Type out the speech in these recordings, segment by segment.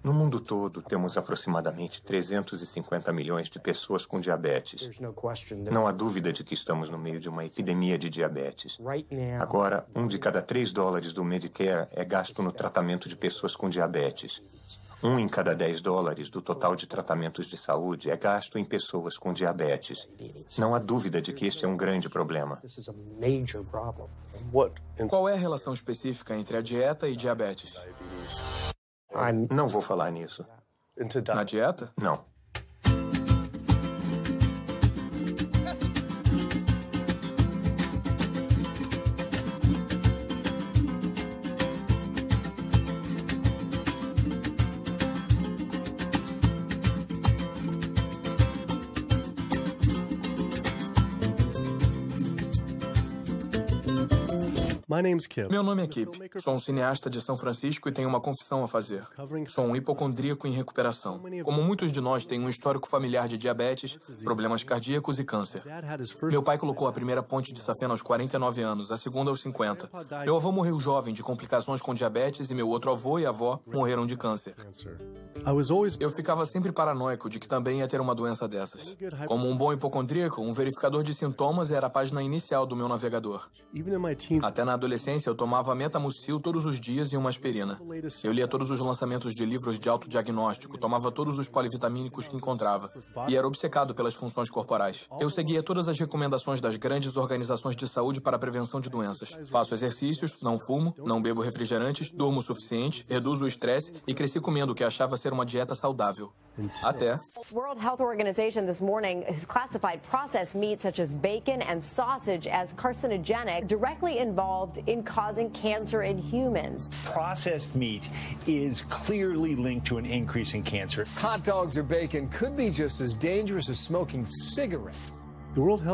No mundo todo, temos aproximadamente 350 milhões de pessoas com diabetes. Não há dúvida de que estamos no meio de uma epidemia de diabetes. Agora, $1 de cada $3 do Medicare é gasto no tratamento de pessoas com diabetes. $1 em cada $10 do total de tratamentos de saúde é gasto em pessoas com diabetes. Não há dúvida de que este é um grande problema. Qual é a relação específica entre a dieta e diabetes? Não vou falar nisso. Na dieta? Não. Meu nome é Kip. Sou um cineasta de São Francisco e tenho uma confissão a fazer. Sou um hipocondríaco em recuperação. Como muitos de nós, tenho um histórico familiar de diabetes, problemas cardíacos e câncer. Meu pai colocou a primeira ponte de safena aos 49 anos, a segunda aos 50. Meu avô morreu jovem de complicações com diabetes e meu outro avô e avó morreram de câncer. Eu ficava sempre paranoico de que também ia ter uma doença dessas. Como um bom hipocondríaco, um verificador de sintomas era a página inicial do meu navegador. Até na adolescência, eu tomava Metamucil todos os dias e uma aspirina. Eu lia todos os lançamentos de livros de autodiagnóstico, tomava todos os polivitamínicos que encontrava e era obcecado pelas funções corporais. Eu seguia todas as recomendações das grandes organizações de saúde para a prevenção de doenças. Faço exercícios, não fumo, não bebo refrigerantes, durmo o suficiente, reduzo o estresse e cresci comendo o que achava ser uma dieta saudável. Até... World Health Organization this morning has classified processed meat such as bacon and sausage as carcinogenic, directly involved in causing cancer in humans. Processed meat is clearly linked to an increase in cancer. Hot dogs or bacon could be just as dangerous as smoking cigarettes.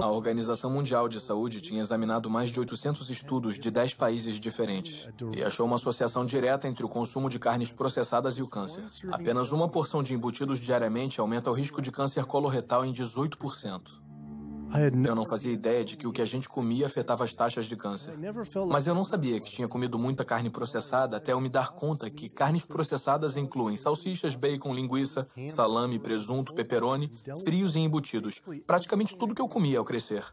A Organização Mundial de Saúde tinha examinado mais de 800 estudos de 10 países diferentes e achou uma associação direta entre o consumo de carnes processadas e o câncer. Apenas uma porção de embutidos diariamente aumenta o risco de câncer coloretal em 18%. Eu não fazia ideia de que o que a gente comia afetava as taxas de câncer. Mas eu não sabia que tinha comido muita carne processada até eu me dar conta que carnes processadas incluem salsichas, bacon, linguiça, salame, presunto, pepperoni, frios e embutidos. Praticamente tudo que eu comia ao crescer.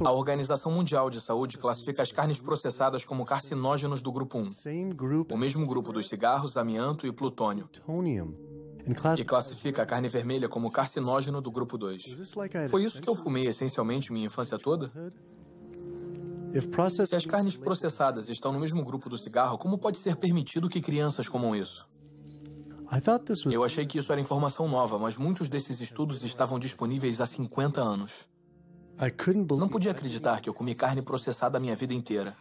A Organização Mundial de Saúde classifica as carnes processadas como carcinógenos do grupo 1. O mesmo grupo dos cigarros, amianto e plutônio. E classifica a carne vermelha como carcinógeno do grupo 2. Foi isso que eu fumei essencialmente minha infância toda? Se as carnes processadas estão no mesmo grupo do cigarro, como pode ser permitido que crianças comam isso? Eu achei que isso era informação nova, mas muitos desses estudos estavam disponíveis há 50 anos. Não podia acreditar que eu comi carne processada a minha vida inteira.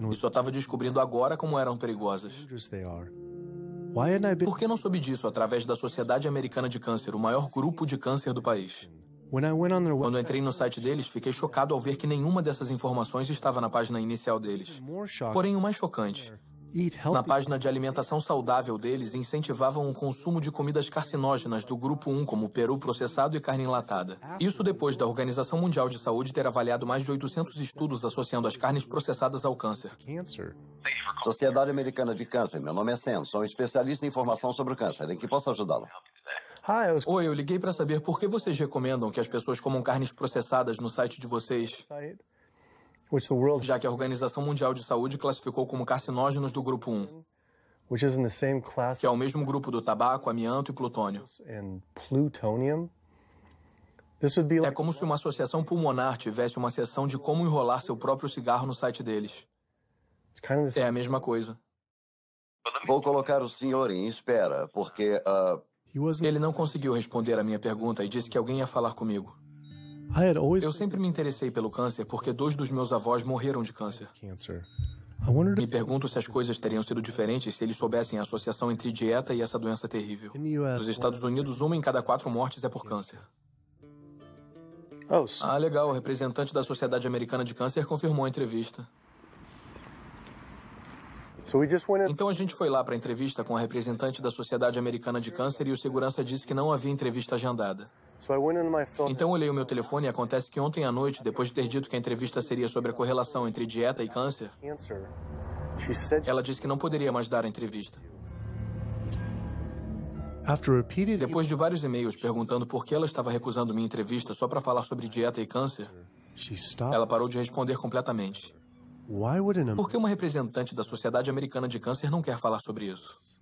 E só estava descobrindo agora como eram perigosas. Por que não soube disso através da Sociedade Americana de Câncer, o maior grupo de câncer do país? Quando entrei no site deles, fiquei chocado ao ver que nenhuma dessas informações estava na página inicial deles. Porém, o mais chocante, na página de alimentação saudável deles, incentivavam o consumo de comidas carcinógenas do grupo 1, como peru processado e carne enlatada. Isso depois da Organização Mundial de Saúde ter avaliado mais de 800 estudos associando as carnes processadas ao câncer. Sociedade Americana de Câncer, meu nome é Sam, sou um especialista em informação sobre o câncer. Em que posso ajudá-lo? Oi, eu liguei para saber por que vocês recomendam que as pessoas comam carnes processadas no site de vocês, já que a Organização Mundial de Saúde classificou como carcinógenos do grupo 1, que é o mesmo grupo do tabaco, amianto e plutônio. É como se uma associação pulmonar tivesse uma seção de como enrolar seu próprio cigarro no site deles. É a mesma coisa. Vou colocar o senhor em espera, porque... Ele não conseguiu responder a minha pergunta e disse que alguém ia falar comigo. Eu sempre me interessei pelo câncer porque 2 dos meus avós morreram de câncer. Me pergunto se as coisas teriam sido diferentes se eles soubessem a associação entre dieta e essa doença terrível. Nos Estados Unidos, 1 em cada 4 mortes é por câncer. Ah, legal. O representante da Sociedade Americana de Câncer confirmou a entrevista. Então a gente foi lá para a entrevista com a representante da Sociedade Americana de Câncer e o segurança disse que não havia entrevista agendada. Então olhei o meu telefone e acontece que ontem à noite, depois de ter dito que a entrevista seria sobre a correlação entre dieta e câncer, ela disse que não poderia mais dar a entrevista. Depois de vários e-mails perguntando por que ela estava recusando minha entrevista só para falar sobre dieta e câncer, ela parou de responder completamente. Por que uma representante da Sociedade Americana de Câncer não quer falar sobre isso?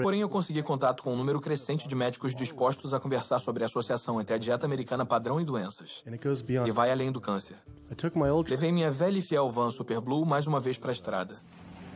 Porém, eu consegui contato com um número crescente de médicos dispostos a conversar sobre a associação entre a dieta americana padrão e doenças. E vai além do câncer. Levei minha velha e fiel van Super Blue mais uma vez para a estrada.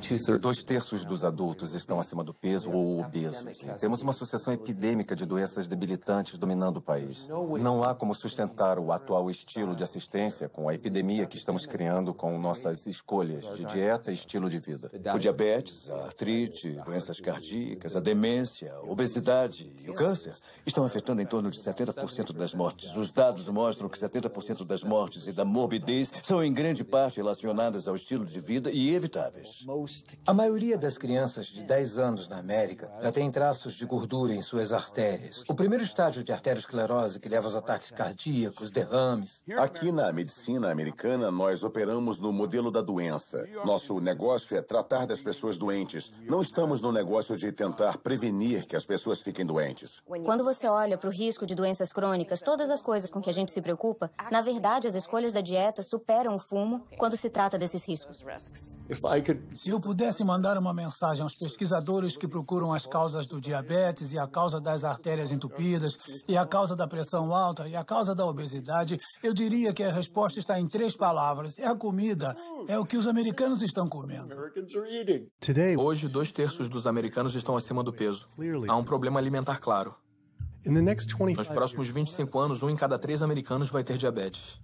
2/3 dos adultos estão acima do peso ou obesos. E temos uma associação epidêmica de doenças debilitantes dominando o país. Não há como sustentar o atual estilo de assistência com a epidemia que estamos criando com nossas escolhas de dieta e estilo de vida. O diabetes, a artrite, doenças cardíacas, a demência, a obesidade e o câncer estão afetando em torno de 70% das mortes. Os dados mostram que 70% das mortes e da morbidez são em grande parte relacionadas ao estilo de vida e evitáveis. A maioria das crianças de 10 anos na América já tem traços de gordura em suas artérias. O primeiro estágio de arteriosclerose que leva aos ataques cardíacos, derrames. Aqui na medicina americana, nós operamos no modelo da doença. Nosso negócio é tratar das pessoas doentes. Não estamos no negócio de tentar prevenir que as pessoas fiquem doentes. Quando você olha para o risco de doenças crônicas, todas as coisas com que a gente se preocupa, na verdade, as escolhas da dieta superam o fumo quando se trata desses riscos. Se eu pudesse mandar uma mensagem aos pesquisadores que procuram as causas do diabetes e a causa das artérias entupidas e a causa da pressão alta e a causa da obesidade, eu diria que a resposta está em 3 palavras. É a comida. É o que os americanos estão comendo. Hoje, 2/3 dos americanos estão acima do peso. Há um problema alimentar claro. Nos próximos 25 anos, 1 em cada 3 americanos vai ter diabetes.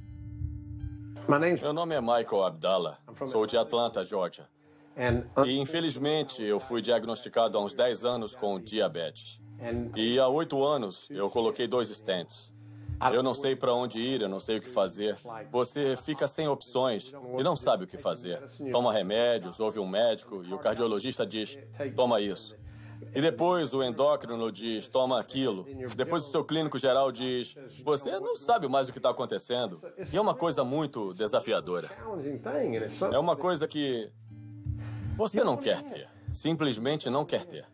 Meu nome é Michael Abdallah. Sou de Atlanta, Georgia. E, infelizmente, eu fui diagnosticado há uns 10 anos com diabetes. E há 8 anos, eu coloquei 2 stents. Eu não sei para onde ir, eu não sei o que fazer. Você fica sem opções e não sabe o que fazer. Toma remédios, ouve um médico e o cardiologista diz, toma isso. E depois o endócrino diz, toma aquilo. Depois o seu clínico geral diz, você não sabe mais o que está acontecendo. E é uma coisa muito desafiadora. É uma coisa que você não quer ter. Simplesmente não quer ter.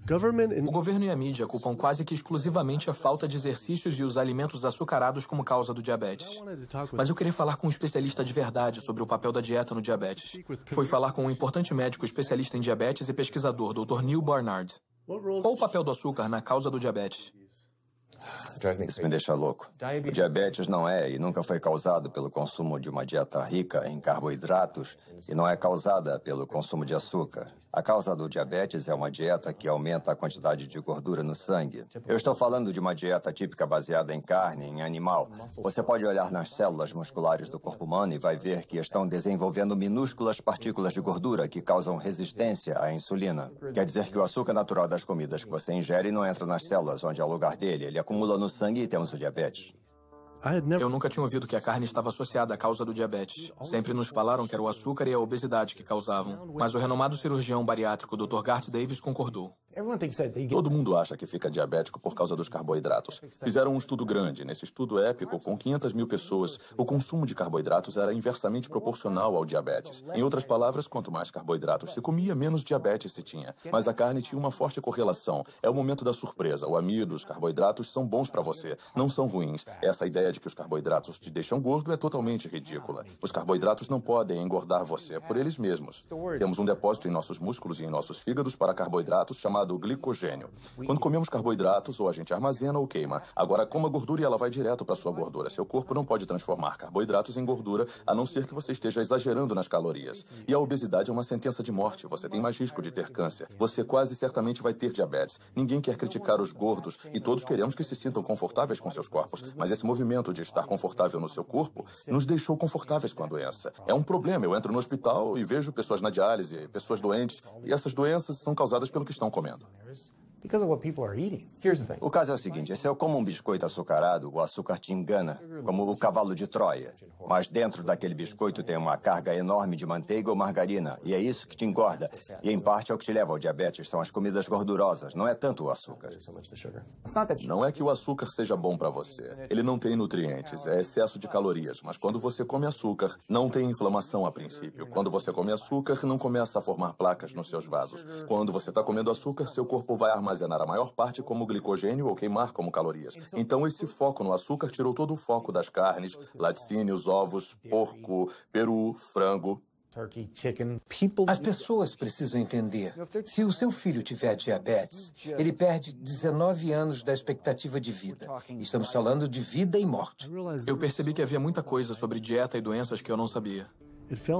O governo e a mídia culpam quase que exclusivamente a falta de exercícios e os alimentos açucarados como causa do diabetes. Mas eu queria falar com um especialista de verdade sobre o papel da dieta no diabetes. Fui falar com um importante médico especialista em diabetes e pesquisador, Dr. Neil Barnard. Qual o papel do açúcar na causa do diabetes? Isso me deixa louco. O diabetes não é e nunca foi causado pelo consumo de uma dieta rica em carboidratos e não é causada pelo consumo de açúcar. A causa do diabetes é uma dieta que aumenta a quantidade de gordura no sangue. Eu estou falando de uma dieta típica baseada em carne, em animal. Você pode olhar nas células musculares do corpo humano e vai ver que estão desenvolvendo minúsculas partículas de gordura que causam resistência à insulina. Quer dizer que o açúcar natural das comidas que você ingere não entra nas células onde é o lugar dele. Ele acumula no sangue e temos o diabetes. Eu nunca tinha ouvido que a carne estava associada à causa do diabetes. Sempre nos falaram que era o açúcar e a obesidade que causavam. Mas o renomado cirurgião bariátrico Dr. Garth Davis concordou. Todo mundo acha que fica diabético por causa dos carboidratos. Fizeram um estudo grande. Nesse estudo épico, com 500 mil pessoas, o consumo de carboidratos era inversamente proporcional ao diabetes. Em outras palavras, quanto mais carboidratos se comia, menos diabetes se tinha. Mas a carne tinha uma forte correlação. É o momento da surpresa. O amido, os carboidratos são bons para você, não são ruins. Essa ideia de que os carboidratos te deixam gordo é totalmente ridícula. Os carboidratos não podem engordar você por eles mesmos. Temos um depósito em nossos músculos e em nossos fígados para carboidratos chamado glicogênio. Quando comemos carboidratos, ou a gente armazena ou queima. Agora, coma gordura e ela vai direto para sua gordura. Seu corpo não pode transformar carboidratos em gordura, a não ser que você esteja exagerando nas calorias. E a obesidade é uma sentença de morte. Você tem mais risco de ter câncer. Você quase certamente vai ter diabetes. Ninguém quer criticar os gordos e todos queremos que se sintam confortáveis com seus corpos. Mas esse movimento de estar confortável no seu corpo nos deixou confortáveis com a doença. É um problema. Eu entro no hospital e vejo pessoas na diálise, pessoas doentes, e essas doenças são causadas pelo que estão comendo. O caso é o seguinte, se eu como um biscoito açucarado, o açúcar te engana, como o cavalo de Troia. Mas dentro daquele biscoito tem uma carga enorme de manteiga ou margarina, e é isso que te engorda. E em parte é o que te leva ao diabetes, são as comidas gordurosas, não é tanto o açúcar. Não é que o açúcar seja bom para você. Ele não tem nutrientes, é excesso de calorias. Mas quando você come açúcar, não tem inflamação a princípio. Quando você come açúcar, não começa a formar placas nos seus vasos. Quando você está comendo açúcar, seu corpo vai armazenar armazenar a maior parte como glicogênio ou queimar como calorias. Então, esse foco no açúcar tirou todo o foco das carnes, laticínios, ovos, porco, peru, frango. As pessoas precisam entender. Se o seu filho tiver diabetes, ele perde 19 anos da expectativa de vida. Estamos falando de vida e morte. Eu percebi que havia muita coisa sobre dieta e doenças que eu não sabia.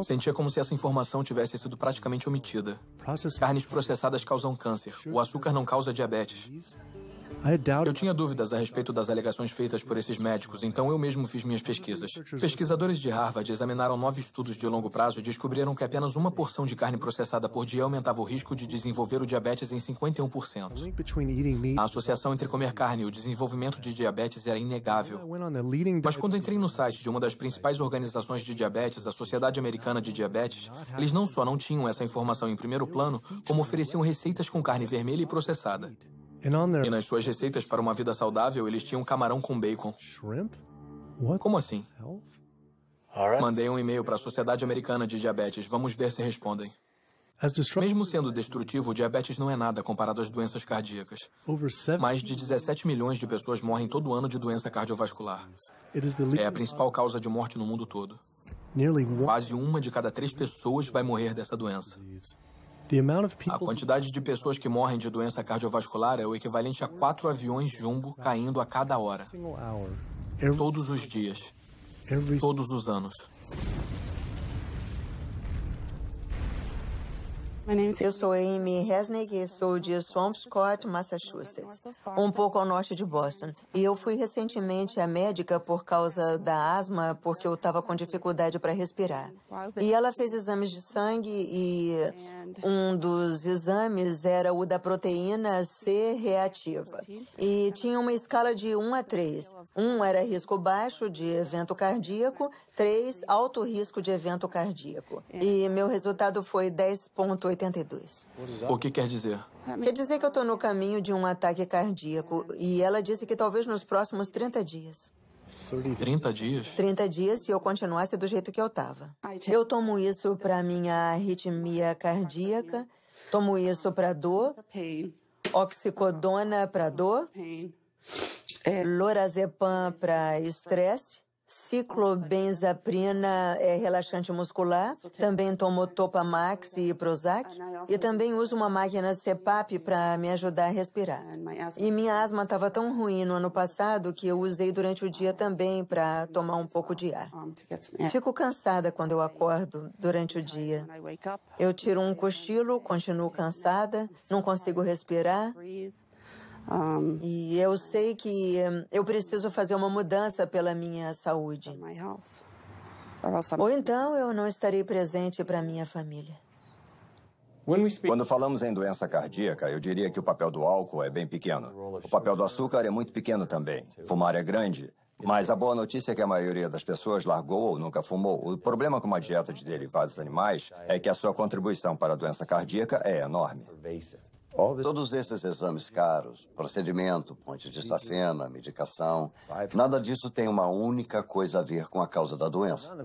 Sentia como se essa informação tivesse sido praticamente omitida. Carnes processadas causam câncer. O açúcar não causa diabetes. Eu tinha dúvidas a respeito das alegações feitas por esses médicos, então eu mesmo fiz minhas pesquisas. Pesquisadores de Harvard examinaram 9 estudos de longo prazo e descobriram que apenas uma porção de carne processada por dia aumentava o risco de desenvolver o diabetes em 51%. A associação entre comer carne e o desenvolvimento de diabetes era inegável. Mas quando entrei no site de uma das principais organizações de diabetes, a Sociedade Americana de Diabetes, eles não só não tinham essa informação em primeiro plano, como ofereciam receitas com carne vermelha e processada. E nas suas receitas para uma vida saudável, eles tinham camarão com bacon. Como assim? Mandei um e-mail para a Sociedade Americana de Diabetes. Vamos ver se respondem. Mesmo sendo destrutivo, o diabetes não é nada comparado às doenças cardíacas. Mais de 17 milhões de pessoas morrem todo ano de doença cardiovascular. É a principal causa de morte no mundo todo. Quase 1 de cada 3 pessoas vai morrer dessa doença. A quantidade de pessoas que morrem de doença cardiovascular é o equivalente a 4 aviões jumbo caindo a cada hora. Todos os dias. Todos os anos. Eu sou Amy Resnick e sou de Swampscott, Massachusetts, um pouco ao norte de Boston. E eu fui recentemente à médica por causa da asma, porque eu estava com dificuldade para respirar. E ela fez exames de sangue e um dos exames era o da proteína C reativa. E tinha uma escala de 1 a 3. 1 era risco baixo de evento cardíaco, 3 alto risco de evento cardíaco. E meu resultado foi 10,82. O que quer dizer? Quer dizer que eu estou no caminho de um ataque cardíaco. E ela disse que talvez nos próximos 30 dias. 30 dias? 30 dias se eu continuasse do jeito que eu estava. Eu tomo isso para minha arritmia cardíaca, tomo isso para dor, oxicodona para dor, lorazepam para estresse, ciclobenzaprina é relaxante muscular, também tomo Topamax e Prozac, e também uso uma máquina CPAP para me ajudar a respirar. E minha asma estava tão ruim no ano passado que eu usei durante o dia também para tomar um pouco de ar. Fico cansada quando eu acordo durante o dia. Eu tiro um cochilo, continuo cansada, não consigo respirar. E eu sei que eu preciso fazer uma mudança pela minha saúde. Ou então eu não estarei presente para minha família. Quando falamos em doença cardíaca, eu diria que o papel do álcool é bem pequeno. O papel do açúcar é muito pequeno também. Fumar é grande. Mas a boa notícia é que a maioria das pessoas largou ou nunca fumou. O problema com uma dieta de derivados animais é que a sua contribuição para a doença cardíaca é enorme. Todos esses exames caros, procedimento, ponte de safena, medicação, nada disso tem uma única coisa a ver com a causa da doença.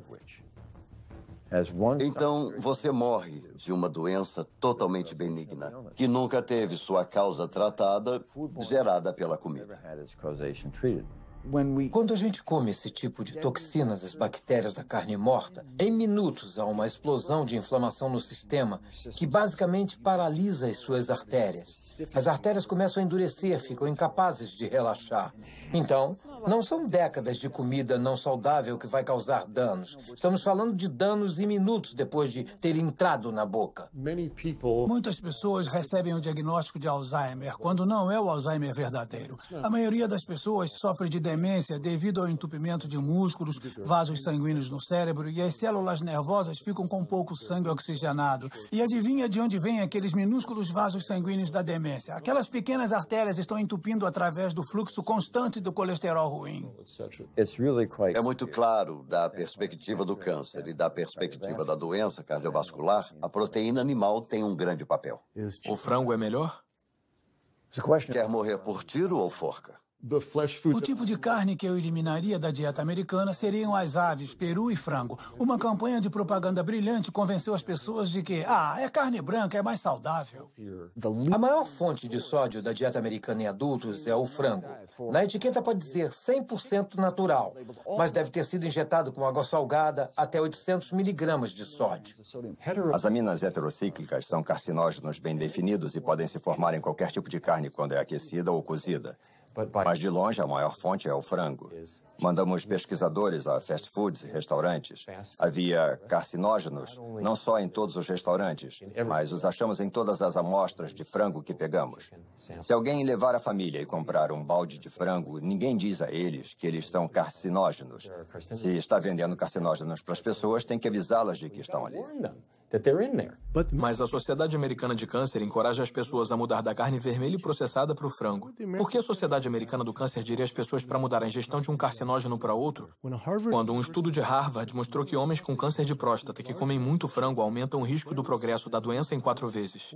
Então, você morre de uma doença totalmente benigna, que nunca teve sua causa tratada, gerada pela comida. Quando a gente come esse tipo de toxina das bactérias da carne morta, em minutos há uma explosão de inflamação no sistema que basicamente paralisa as suas artérias. As artérias começam a endurecer, ficam incapazes de relaxar. Então, não são décadas de comida não saudável que vai causar danos. Estamos falando de danos em minutos depois de ter entrado na boca. Muitas pessoas recebem o diagnóstico de Alzheimer, quando não é o Alzheimer verdadeiro. A maioria das pessoas sofre de demência devido ao entupimento de músculos, vasos sanguíneos no cérebro, e as células nervosas ficam com pouco sangue oxigenado. E adivinha de onde vêm aqueles minúsculos vasos sanguíneos da demência? Aquelas pequenas artérias estão entupindo através do fluxo constante do colesterol ruim. É muito claro, da perspectiva do câncer e da perspectiva da doença cardiovascular, a proteína animal tem um grande papel. O frango é melhor? Quer morrer por tiro ou forca? O tipo de carne que eu eliminaria da dieta americana seriam as aves, peru e frango. Uma campanha de propaganda brilhante convenceu as pessoas de que, é carne branca, é mais saudável. A maior fonte de sódio da dieta americana em adultos é o frango. Na etiqueta pode dizer 100% natural, mas deve ter sido injetado com água salgada até 800 miligramas de sódio. As aminas heterocíclicas são carcinógenos bem definidos e podem se formar em qualquer tipo de carne quando é aquecida ou cozida. Mas de longe a maior fonte é o frango. Mandamos pesquisadores a fast foods e restaurantes. Havia carcinógenos, não só em todos os restaurantes, mas os achamos em todas as amostras de frango que pegamos. Se alguém levar a família e comprar um balde de frango, ninguém diz a eles que eles são carcinógenos. Se está vendendo carcinógenos para as pessoas, tem que avisá-las de que estão ali. Mas a Sociedade Americana de Câncer encoraja as pessoas a mudar da carne vermelha e processada para o frango. Por que a Sociedade Americana do Câncer diria às pessoas para mudar a ingestão de um carcinógeno para outro? Quando um estudo de Harvard mostrou que homens com câncer de próstata que comem muito frango aumentam o risco do progresso da doença em 4 vezes.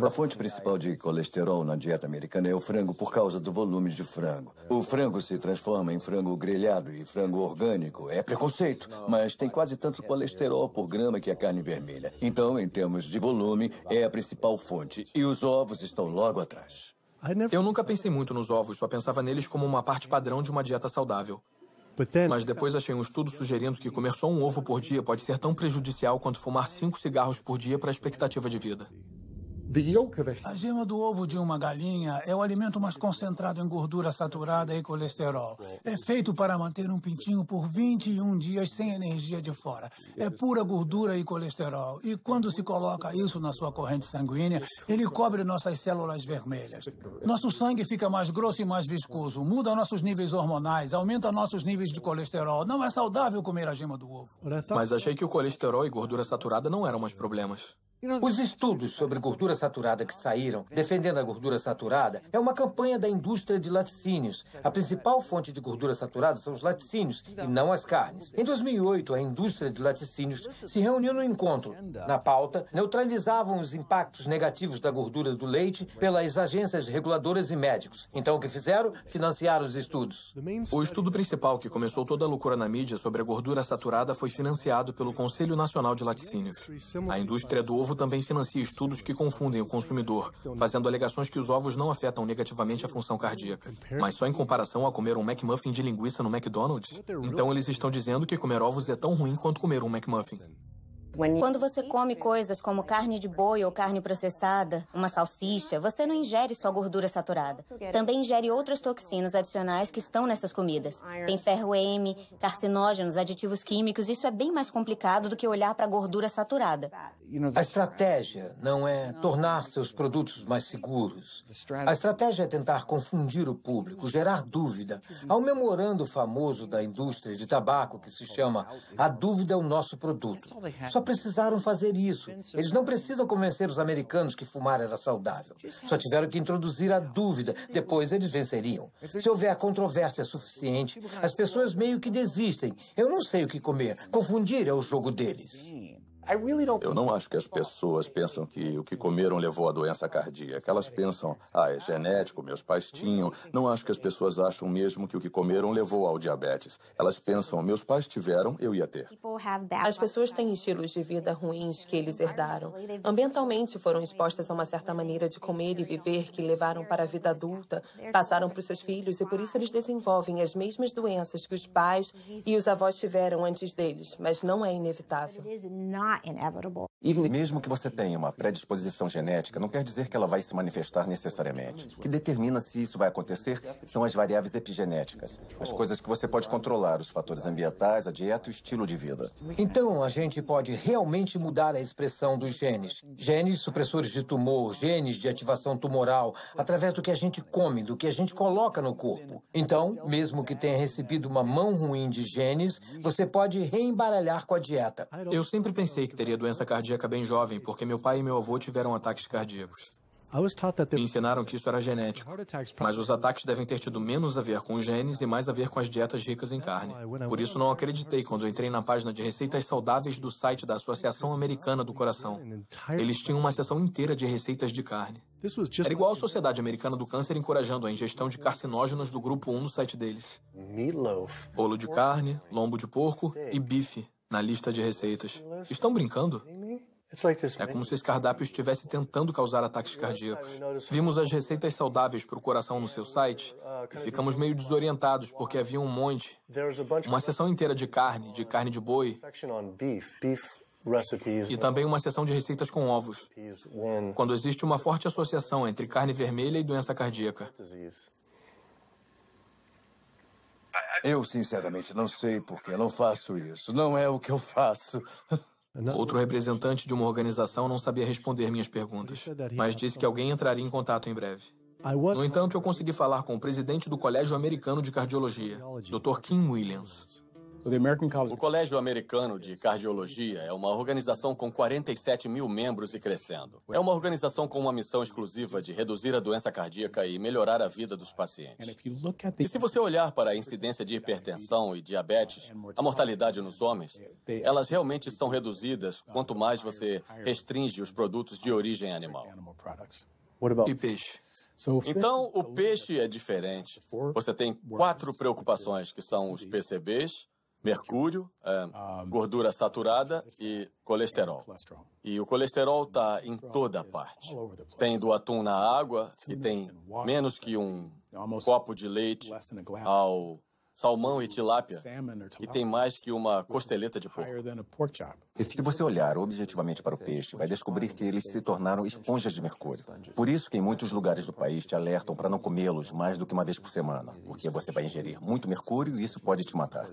A fonte principal de colesterol na dieta americana é o frango por causa do volume de frango. O frango se transforma em frango grelhado e frango orgânico. É preconceito, mas tem quase tanto colesterol por grama que a carne vermelha. Então, em termos de volume, é a principal fonte. E os ovos estão logo atrás. Eu nunca pensei muito nos ovos, só pensava neles como uma parte padrão de uma dieta saudável. Mas depois achei um estudo sugerindo que comer só um ovo por dia pode ser tão prejudicial quanto fumar 5 cigarros por dia para a expectativa de vida. A gema do ovo de uma galinha é o alimento mais concentrado em gordura saturada e colesterol. É feito para manter um pintinho por 21 dias sem energia de fora. É pura gordura e colesterol. E quando se coloca isso na sua corrente sanguínea, ele cobre nossas células vermelhas. Nosso sangue fica mais grosso e mais viscoso, muda nossos níveis hormonais, aumenta nossos níveis de colesterol. Não é saudável comer a gema do ovo. Mas achei que o colesterol e gordura saturada não eram mais problemas. Os estudos sobre gordura saturada que saíram, defendendo a gordura saturada, é uma campanha da indústria de laticínios. A principal fonte de gordura saturada são os laticínios, e não as carnes. Em 2008, a indústria de laticínios se reuniu no encontro. Na pauta, neutralizavam os impactos negativos da gordura do leite pelas agências reguladoras e médicos. Então, o que fizeram? Financiaram os estudos. O estudo principal que começou toda a loucura na mídia sobre a gordura saturada foi financiado pelo Conselho Nacional de Laticínios. A indústria do ovo também financia estudos que confundem o consumidor, fazendo alegações que os ovos não afetam negativamente a função cardíaca. Mas só em comparação a comer um McMuffin de linguiça no McDonald's? Então eles estão dizendo que comer ovos é tão ruim quanto comer um McMuffin. Quando você come coisas como carne de boi ou carne processada, uma salsicha, você não ingere só gordura saturada. Também ingere outras toxinas adicionais que estão nessas comidas. Tem ferro M, carcinógenos, aditivos químicos. Isso é bem mais complicado do que olhar para a gordura saturada. A estratégia não é tornar seus produtos mais seguros. A estratégia é tentar confundir o público, gerar dúvida. Há um memorando famoso da indústria de tabaco que se chama "A dúvida é o nosso produto". Só precisaram fazer isso. Eles não precisam convencer os americanos que fumar era saudável. Só tiveram que introduzir a dúvida. Depois eles venceriam. Se houver controvérsia suficiente, as pessoas meio que desistem. Eu não sei o que comer. Confundir é o jogo deles. Eu não acho que as pessoas pensam que o que comeram levou à doença cardíaca. Elas pensam, é genético, meus pais tinham. Não acho que as pessoas acham mesmo que o que comeram levou ao diabetes. Elas pensam, meus pais tiveram, eu ia ter. As pessoas têm estilos de vida ruins que eles herdaram. Ambientalmente foram expostas a uma certa maneira de comer e viver que levaram para a vida adulta, passaram para os seus filhos e por isso eles desenvolvem as mesmas doenças que os pais e os avós tiveram antes deles, mas não é inevitável. Mesmo que você tenha uma predisposição genética, não quer dizer que ela vai se manifestar necessariamente. O que determina se isso vai acontecer são as variáveis epigenéticas, as coisas que você pode controlar, os fatores ambientais, a dieta e o estilo de vida. Então, a gente pode realmente mudar a expressão dos genes. Genes supressores de tumor, genes de ativação tumoral, através do que a gente come, do que a gente coloca no corpo. Então, mesmo que tenha recebido uma mão ruim de genes, você pode reembaralhar com a dieta. Eu sempre pensei que teria doença cardíaca bem jovem, porque meu pai e meu avô tiveram ataques cardíacos. Me ensinaram que isso era genético, mas os ataques devem ter tido menos a ver com os genes e mais a ver com as dietas ricas em carne. Por isso não acreditei quando entrei na página de receitas saudáveis do site da Associação Americana do Coração. Eles tinham uma seção inteira de receitas de carne. Era igual a Sociedade Americana do Câncer encorajando a ingestão de carcinógenos do grupo 1 no site deles. Bolo de carne, lombo de porco e bife na lista de receitas. Estão brincando? É como se esse cardápio estivesse tentando causar ataques cardíacos. Vimos as receitas saudáveis para o coração no seu site e ficamos meio desorientados porque havia um monte. Uma seção inteira de carne de boi e também uma seção de receitas com ovos, quando existe uma forte associação entre carne vermelha e doença cardíaca. Eu, sinceramente, não sei por que não faço isso. Não é o que eu faço. Outro representante de uma organização não sabia responder minhas perguntas, mas disse que alguém entraria em contato em breve. No entanto, eu consegui falar com o presidente do Colégio Americano de Cardiologia, Dr. Kim Williams. O Colégio Americano de Cardiologia é uma organização com 47 mil membros e crescendo. É uma organização com uma missão exclusiva de reduzir a doença cardíaca e melhorar a vida dos pacientes. E se você olhar para a incidência de hipertensão e diabetes, a mortalidade nos homens, elas realmente são reduzidas quanto mais você restringe os produtos de origem animal. E peixe? Então, o peixe é diferente. Você tem 4 preocupações, que são os PCBs, mercúrio, gordura saturada e colesterol. E o colesterol está em toda parte. Tem do atum na água, que tem menos que um copo de leite, ao salmão e tilápia, que tem mais que uma costeleta de porco. Se você olhar objetivamente para o peixe, vai descobrir que eles se tornaram esponjas de mercúrio. Por isso que em muitos lugares do país te alertam para não comê-los mais do que uma vez por semana, porque você vai ingerir muito mercúrio e isso pode te matar.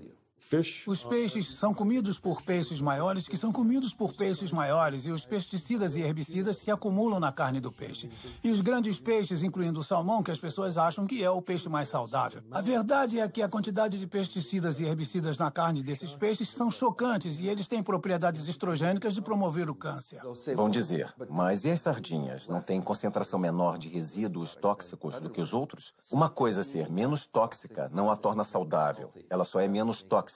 Os peixes são comidos por peixes maiores que são comidos por peixes maiores e os pesticidas e herbicidas se acumulam na carne do peixe. E os grandes peixes, incluindo o salmão, que as pessoas acham que é o peixe mais saudável. A verdade é que a quantidade de pesticidas e herbicidas na carne desses peixes são chocantes e eles têm propriedades estrogênicas de promover o câncer. Vão dizer, mas e as sardinhas? Não têm concentração menor de resíduos tóxicos do que os outros? Uma coisa ser menos tóxica não a torna saudável. Ela só é menos tóxica.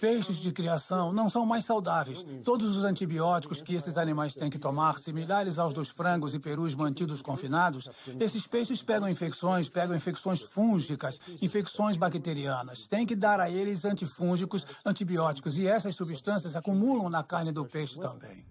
Peixes de criação não são mais saudáveis. Todos os antibióticos que esses animais têm que tomar, similares aos dos frangos e perus mantidos confinados, esses peixes pegam infecções fúngicas, infecções bacterianas. Tem que dar a eles antifúngicos, antibióticos, e essas substâncias acumulam na carne do peixe também.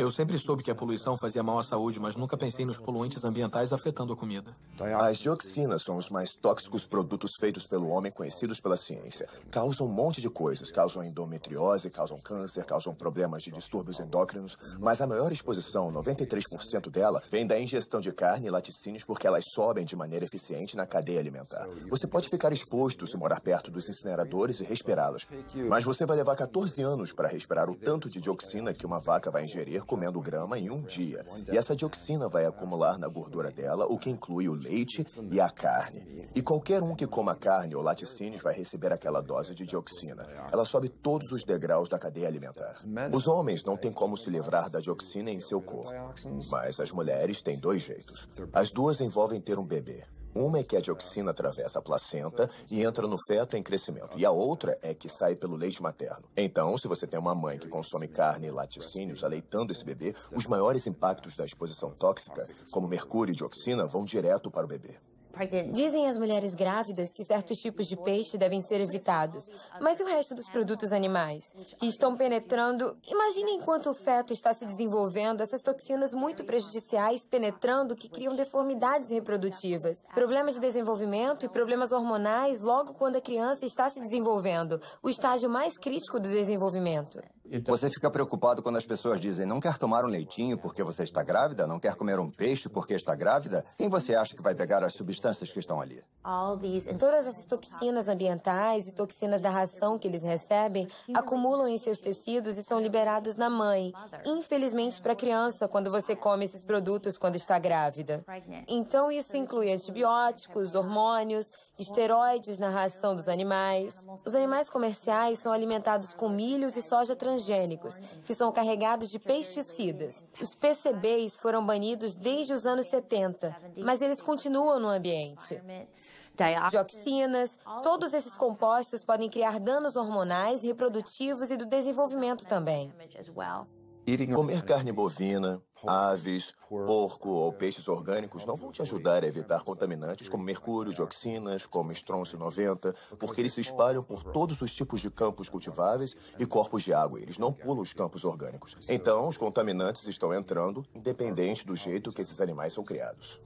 Eu sempre soube que a poluição fazia mal à saúde, mas nunca pensei nos poluentes ambientais afetando a comida. As dioxinas são os mais tóxicos produtos feitos pelo homem conhecidos pela ciência. Causam um monte de coisas. Causam endometriose, causam câncer, causam problemas de distúrbios endócrinos. Mas a maior exposição, 93% dela, vem da ingestão de carne e laticínios porque elas sobem de maneira eficiente na cadeia alimentar. Você pode ficar exposto se morar perto dos incineradores e respirá-las. Mas você vai levar 14 anos para respirar o tanto de dioxina que uma vaca vai ingerir comendo grama em um dia. E essa dioxina vai acumular na gordura dela, o que inclui o leite e a carne. E qualquer um que coma carne ou laticínios vai receber aquela dose de dioxina. Ela sobe todos os degraus da cadeia alimentar. Os homens não têm como se livrar da dioxina em seu corpo. Mas as mulheres têm 2 jeitos. As duas envolvem ter um bebê. Uma é que a dioxina atravessa a placenta e entra no feto em crescimento. E a outra é que sai pelo leite materno. Então, se você tem uma mãe que consome carne e laticínios aleitando esse bebê, os maiores impactos da exposição tóxica, como mercúrio e dioxina, vão direto para o bebê. Dizem as mulheres grávidas que certos tipos de peixe devem ser evitados. Mas e o resto dos produtos animais? Que estão penetrando... Imagine enquanto o feto está se desenvolvendo, essas toxinas muito prejudiciais penetrando que criam deformidades reprodutivas, problemas de desenvolvimento e problemas hormonais logo quando a criança está se desenvolvendo, o estágio mais crítico do desenvolvimento. Você fica preocupado quando as pessoas dizem não quer tomar um leitinho porque você está grávida, não quer comer um peixe porque está grávida? Quem você acha que vai pegar as substâncias que estão ali? Todas essas toxinas ambientais e toxinas da ração que eles recebem acumulam em seus tecidos e são liberados na mãe. Infelizmente para a criança, quando você come esses produtos quando está grávida. Então isso inclui antibióticos, hormônios, esteroides na ração dos animais. Os animais comerciais são alimentados com milhos e soja transgênica transgênicos, que são carregados de pesticidas. Os PCBs foram banidos desde os anos 70, mas eles continuam no ambiente. Dioxinas, todos esses compostos podem criar danos hormonais, reprodutivos e do desenvolvimento também. Comer carne bovina, aves, porco ou peixes orgânicos não vão te ajudar a evitar contaminantes como mercúrio, dioxinas, como estrôncio 90, porque eles se espalham por todos os tipos de campos cultiváveis e corpos de água. Eles não pulam os campos orgânicos. Então, os contaminantes estão entrando, independente do jeito que esses animais são criados.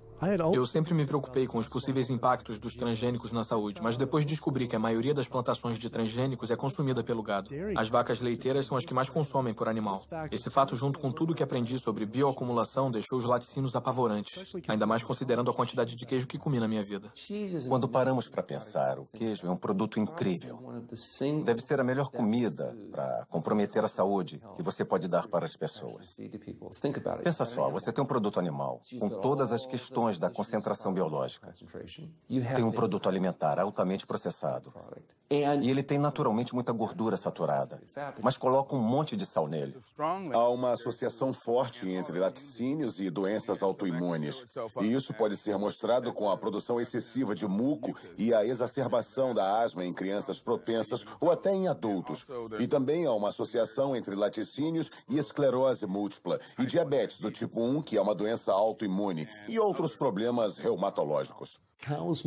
Eu sempre me preocupei com os possíveis impactos dos transgênicos na saúde, mas depois descobri que a maioria das plantações de transgênicos é consumida pelo gado. As vacas leiteiras são as que mais consomem por animal. Esse fato, junto com tudo que aprendi sobre bioacumulação, deixou os laticínios apavorantes, ainda mais considerando a quantidade de queijo que comi na minha vida. Quando paramos para pensar, o queijo é um produto incrível. Deve ser a melhor comida para comprometer a saúde que você pode dar para as pessoas. Pensa só, você tem um produto animal com todas as questões da concentração biológica. Tem um produto alimentar altamente processado. E ele tem naturalmente muita gordura saturada, mas coloca um monte de sal nele. Há uma associação forte entre laticínios e doenças autoimunes. E isso pode ser mostrado com a produção excessiva de muco e a exacerbação da asma em crianças propensas ou até em adultos. E também há uma associação entre laticínios e esclerose múltipla e diabetes do tipo 1, que é uma doença autoimune, e outros problemas reumatológicos.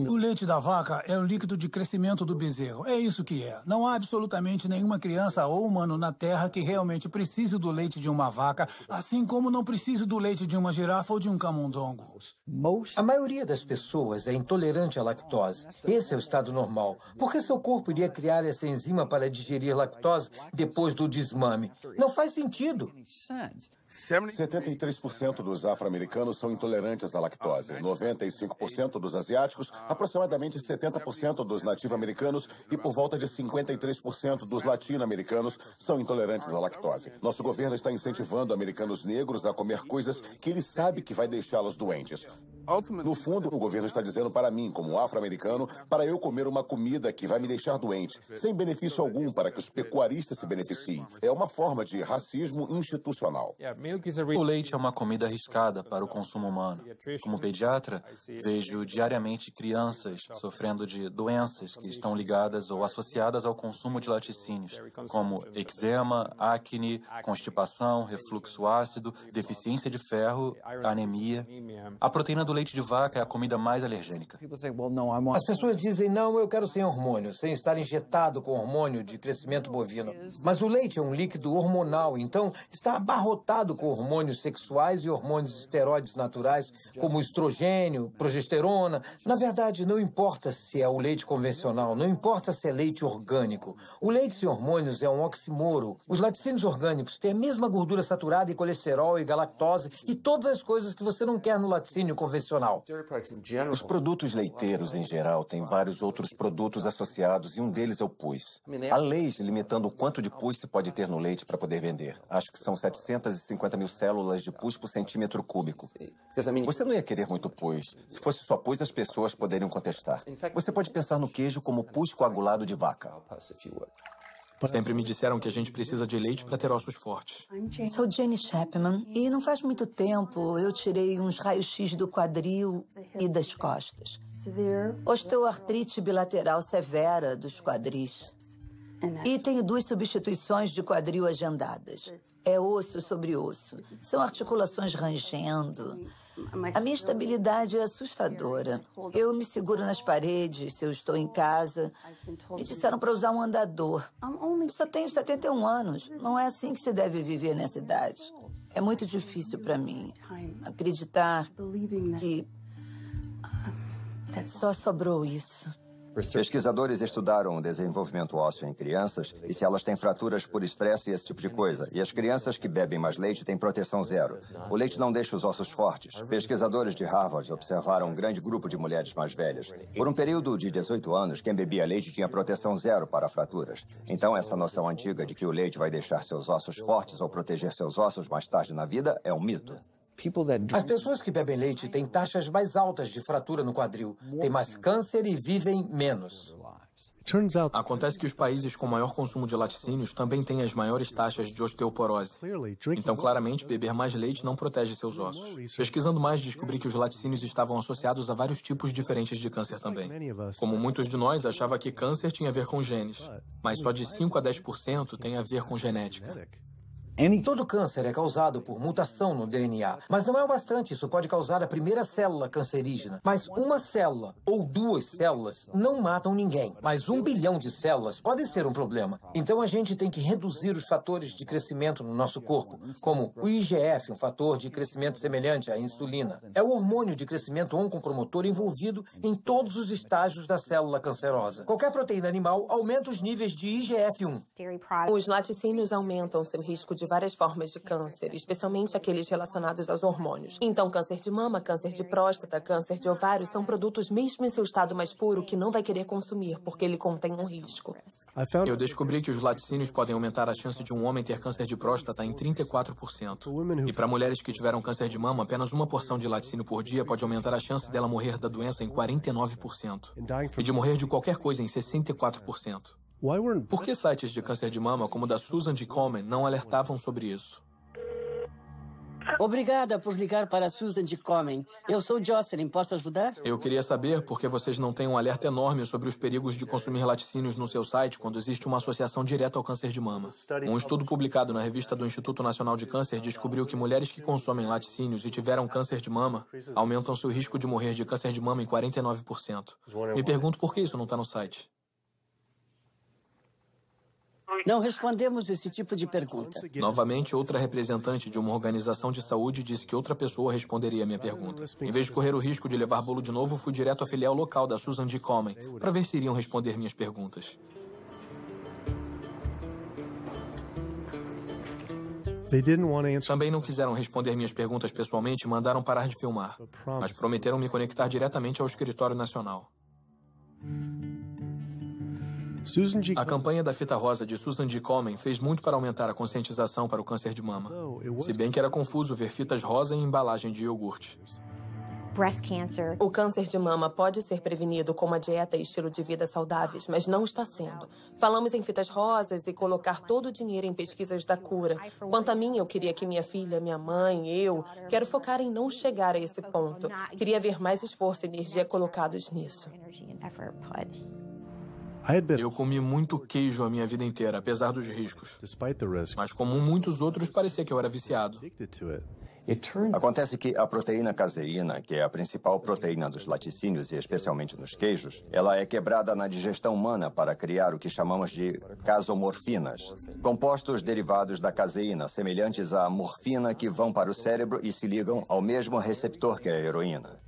O leite da vaca é o líquido de crescimento do bezerro. É isso que é. Não há absolutamente nenhuma criança ou humano na Terra que realmente precise do leite de uma vaca, assim como não precise do leite de uma girafa ou de um camundongo. A maioria das pessoas é intolerante à lactose. Esse é o estado normal. Por que seu corpo iria criar essa enzima para digerir lactose depois do desmame? Não faz sentido. 73% dos afro-americanos são intolerantes à lactose, 95% dos asiáticos, aproximadamente 70% dos nativo-americanos e por volta de 53% dos latino-americanos são intolerantes à lactose. Nosso governo está incentivando americanos negros a comer coisas que ele sabe que vai deixá-los doentes. No fundo, o governo está dizendo para mim, como afro-americano, para eu comer uma comida que vai me deixar doente, sem benefício algum para que os pecuaristas se beneficiem. É uma forma de racismo institucional. O leite é uma comida arriscada para o consumo humano. Como pediatra, vejo diariamente crianças sofrendo de doenças que estão ligadas ou associadas ao consumo de laticínios, como eczema, acne, constipação, refluxo ácido, deficiência de ferro, anemia. A proteína do leite de vaca é a comida mais alergênica. As pessoas dizem, não, eu quero sem hormônio, sem estar injetado com hormônio de crescimento bovino. Mas o leite é um líquido hormonal, então está abarrotado com hormônios sexuais e hormônios esteroides naturais, como estrogênio, progesterona. Na verdade, não importa se é o leite convencional, não importa se é leite orgânico. O leite sem hormônios é um oxímoro. Os laticínios orgânicos têm a mesma gordura saturada e colesterol e galactose e todas as coisas que você não quer no laticínio convencional. Os produtos leiteiros, em geral, têm vários outros produtos associados e um deles é o pus. Há leis limitando o quanto de pus se pode ter no leite para poder vender. Acho que são 750 mil células de pus por centímetro cúbico. Você não ia querer muito pus. Se fosse só pus, as pessoas poderiam contestar. Você pode pensar no queijo como pus coagulado de vaca. Sempre me disseram que a gente precisa de leite para ter ossos fortes. Sou Jenny Chapman e não faz muito tempo eu tirei uns raios-x do quadril e das costas. Osteoartrite bilateral severa dos quadris. E tenho 2 substituições de quadril agendadas. É osso sobre osso. São articulações rangendo. A minha estabilidade é assustadora. Eu me seguro nas paredes se eu estou em casa. Me disseram para usar um andador. Eu só tenho 71 anos. Não é assim que se deve viver nessa idade. É muito difícil para mim acreditar que só sobrou isso. Pesquisadores estudaram o desenvolvimento ósseo em crianças e se elas têm fraturas por estresse e esse tipo de coisa. E as crianças que bebem mais leite têm proteção zero. O leite não deixa os ossos fortes. Pesquisadores de Harvard observaram um grande grupo de mulheres mais velhas. Por um período de 18 anos, quem bebia leite tinha proteção zero para fraturas. Então, essa noção antiga de que o leite vai deixar seus ossos fortes ou proteger seus ossos mais tarde na vida é um mito. As pessoas que bebem leite têm taxas mais altas de fratura no quadril, têm mais câncer e vivem menos. Acontece que os países com maior consumo de laticínios também têm as maiores taxas de osteoporose. Então, claramente, beber mais leite não protege seus ossos. Pesquisando mais, descobri que os laticínios estavam associados a vários tipos diferentes de câncer também. Como muitos de nós, achava que câncer tinha a ver com genes, mas só de 5 a 10% tem a ver com genética. Todo câncer é causado por mutação no DNA, mas não é o bastante. Isso pode causar a primeira célula cancerígena. Mas uma célula ou 2 células não matam ninguém. Mas 1 bilhão de células pode ser um problema. Então a gente tem que reduzir os fatores de crescimento no nosso corpo, como o IGF, um fator de crescimento semelhante à insulina. É o hormônio de crescimento oncopromotor envolvido em todos os estágios da célula cancerosa. Qualquer proteína animal aumenta os níveis de IGF-1. Os laticínios aumentam seu risco de várias formas de câncer, especialmente aqueles relacionados aos hormônios. Então, câncer de mama, câncer de próstata, câncer de ovário são produtos mesmo em seu estado mais puro que não vai querer consumir, porque ele contém um risco. Eu descobri que os laticínios podem aumentar a chance de um homem ter câncer de próstata em 34%. E para mulheres que tiveram câncer de mama, apenas uma porção de laticínio por dia pode aumentar a chance dela morrer da doença em 49%. E de morrer de qualquer coisa em 64%. Por que sites de câncer de mama, como o da Susan G. Komen, não alertavam sobre isso? Obrigada por ligar para a Susan G. Komen. Eu sou Jocelyn, posso ajudar? Eu queria saber por que vocês não têm um alerta enorme sobre os perigos de consumir laticínios no seu site quando existe uma associação direta ao câncer de mama. Um estudo publicado na revista do Instituto Nacional de Câncer descobriu que mulheres que consomem laticínios e tiveram câncer de mama aumentam seu risco de morrer de câncer de mama em 49%. Me pergunto por que isso não está no site. Não respondemos esse tipo de pergunta. Novamente, outra representante de uma organização de saúde disse que outra pessoa responderia a minha pergunta. Em vez de correr o risco de levar bolo de novo, fui direto à filial local da Susan G. Komen para ver se iriam responder minhas perguntas. Também não quiseram responder minhas perguntas pessoalmente e mandaram parar de filmar, mas prometeram me conectar diretamente ao escritório nacional. A campanha da fita rosa de Susan G. Komen fez muito para aumentar a conscientização para o câncer de mama. Se bem que era confuso ver fitas rosa em embalagem de iogurte. O câncer de mama pode ser prevenido com uma dieta e estilo de vida saudáveis, mas não está sendo. Falamos em fitas rosas e colocar todo o dinheiro em pesquisas da cura. Quanto a mim, eu queria que minha filha, minha mãe, eu, quero focar em não chegar a esse ponto. Queria ver mais esforço e energia colocados nisso. Eu comi muito queijo a minha vida inteira, apesar dos riscos. Mas como muitos outros, parecia que eu era viciado. Acontece que a proteína caseína, que é a principal proteína dos laticínios e especialmente nos queijos, ela é quebrada na digestão humana para criar o que chamamos de casomorfinas, compostos derivados da caseína, semelhantes à morfina que vão para o cérebro e se ligam ao mesmo receptor que a heroína.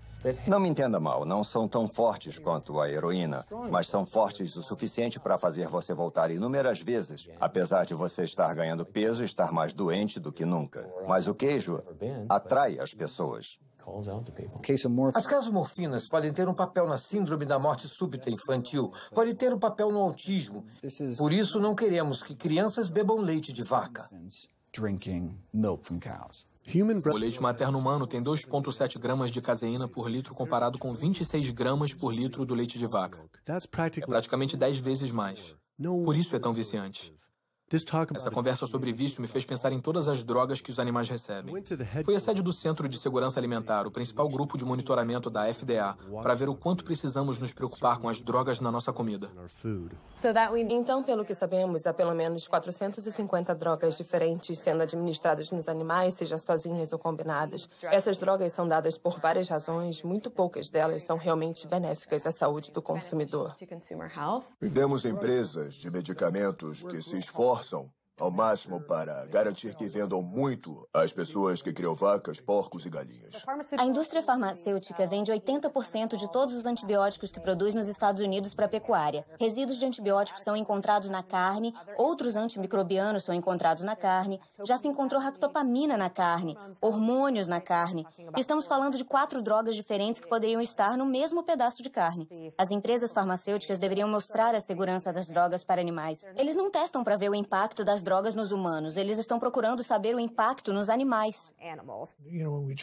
Não me entenda mal, não são tão fortes quanto a heroína, mas são fortes o suficiente para fazer você voltar inúmeras vezes, apesar de você estar ganhando peso e estar mais doente do que nunca. Mas o queijo atrai as pessoas. As casomorfinas podem ter um papel na síndrome da morte súbita infantil, podem ter um papel no autismo. Por isso, não queremos que crianças bebam leite de vaca. O leite materno humano tem 2,7 gramas de caseína por litro comparado com 26 gramas por litro do leite de vaca. É praticamente 10 vezes mais. Por isso é tão viciante. Essa conversa sobre vício me fez pensar em todas as drogas que os animais recebem. Fui à sede do Centro de Segurança Alimentar, o principal grupo de monitoramento da FDA, para ver o quanto precisamos nos preocupar com as drogas na nossa comida. Então, pelo que sabemos, há pelo menos 450 drogas diferentes sendo administradas nos animais, seja sozinhas ou combinadas. Essas drogas são dadas por várias razões, muito poucas delas são realmente benéficas à saúde do consumidor. Temos empresas de medicamentos que se esforçam ao máximo para garantir que vendam muito às pessoas que criam vacas, porcos e galinhas. A indústria farmacêutica vende 80% de todos os antibióticos que produz nos Estados Unidos para a pecuária. Resíduos de antibióticos são encontrados na carne, outros antimicrobianos são encontrados na carne, já se encontrou ractopamina na carne, hormônios na carne. Estamos falando de 4 drogas diferentes que poderiam estar no mesmo pedaço de carne. As empresas farmacêuticas deveriam mostrar a segurança das drogas para animais. Eles não testam para ver o impacto das as drogas nos humanos. Eles estão procurando saber o impacto nos animais.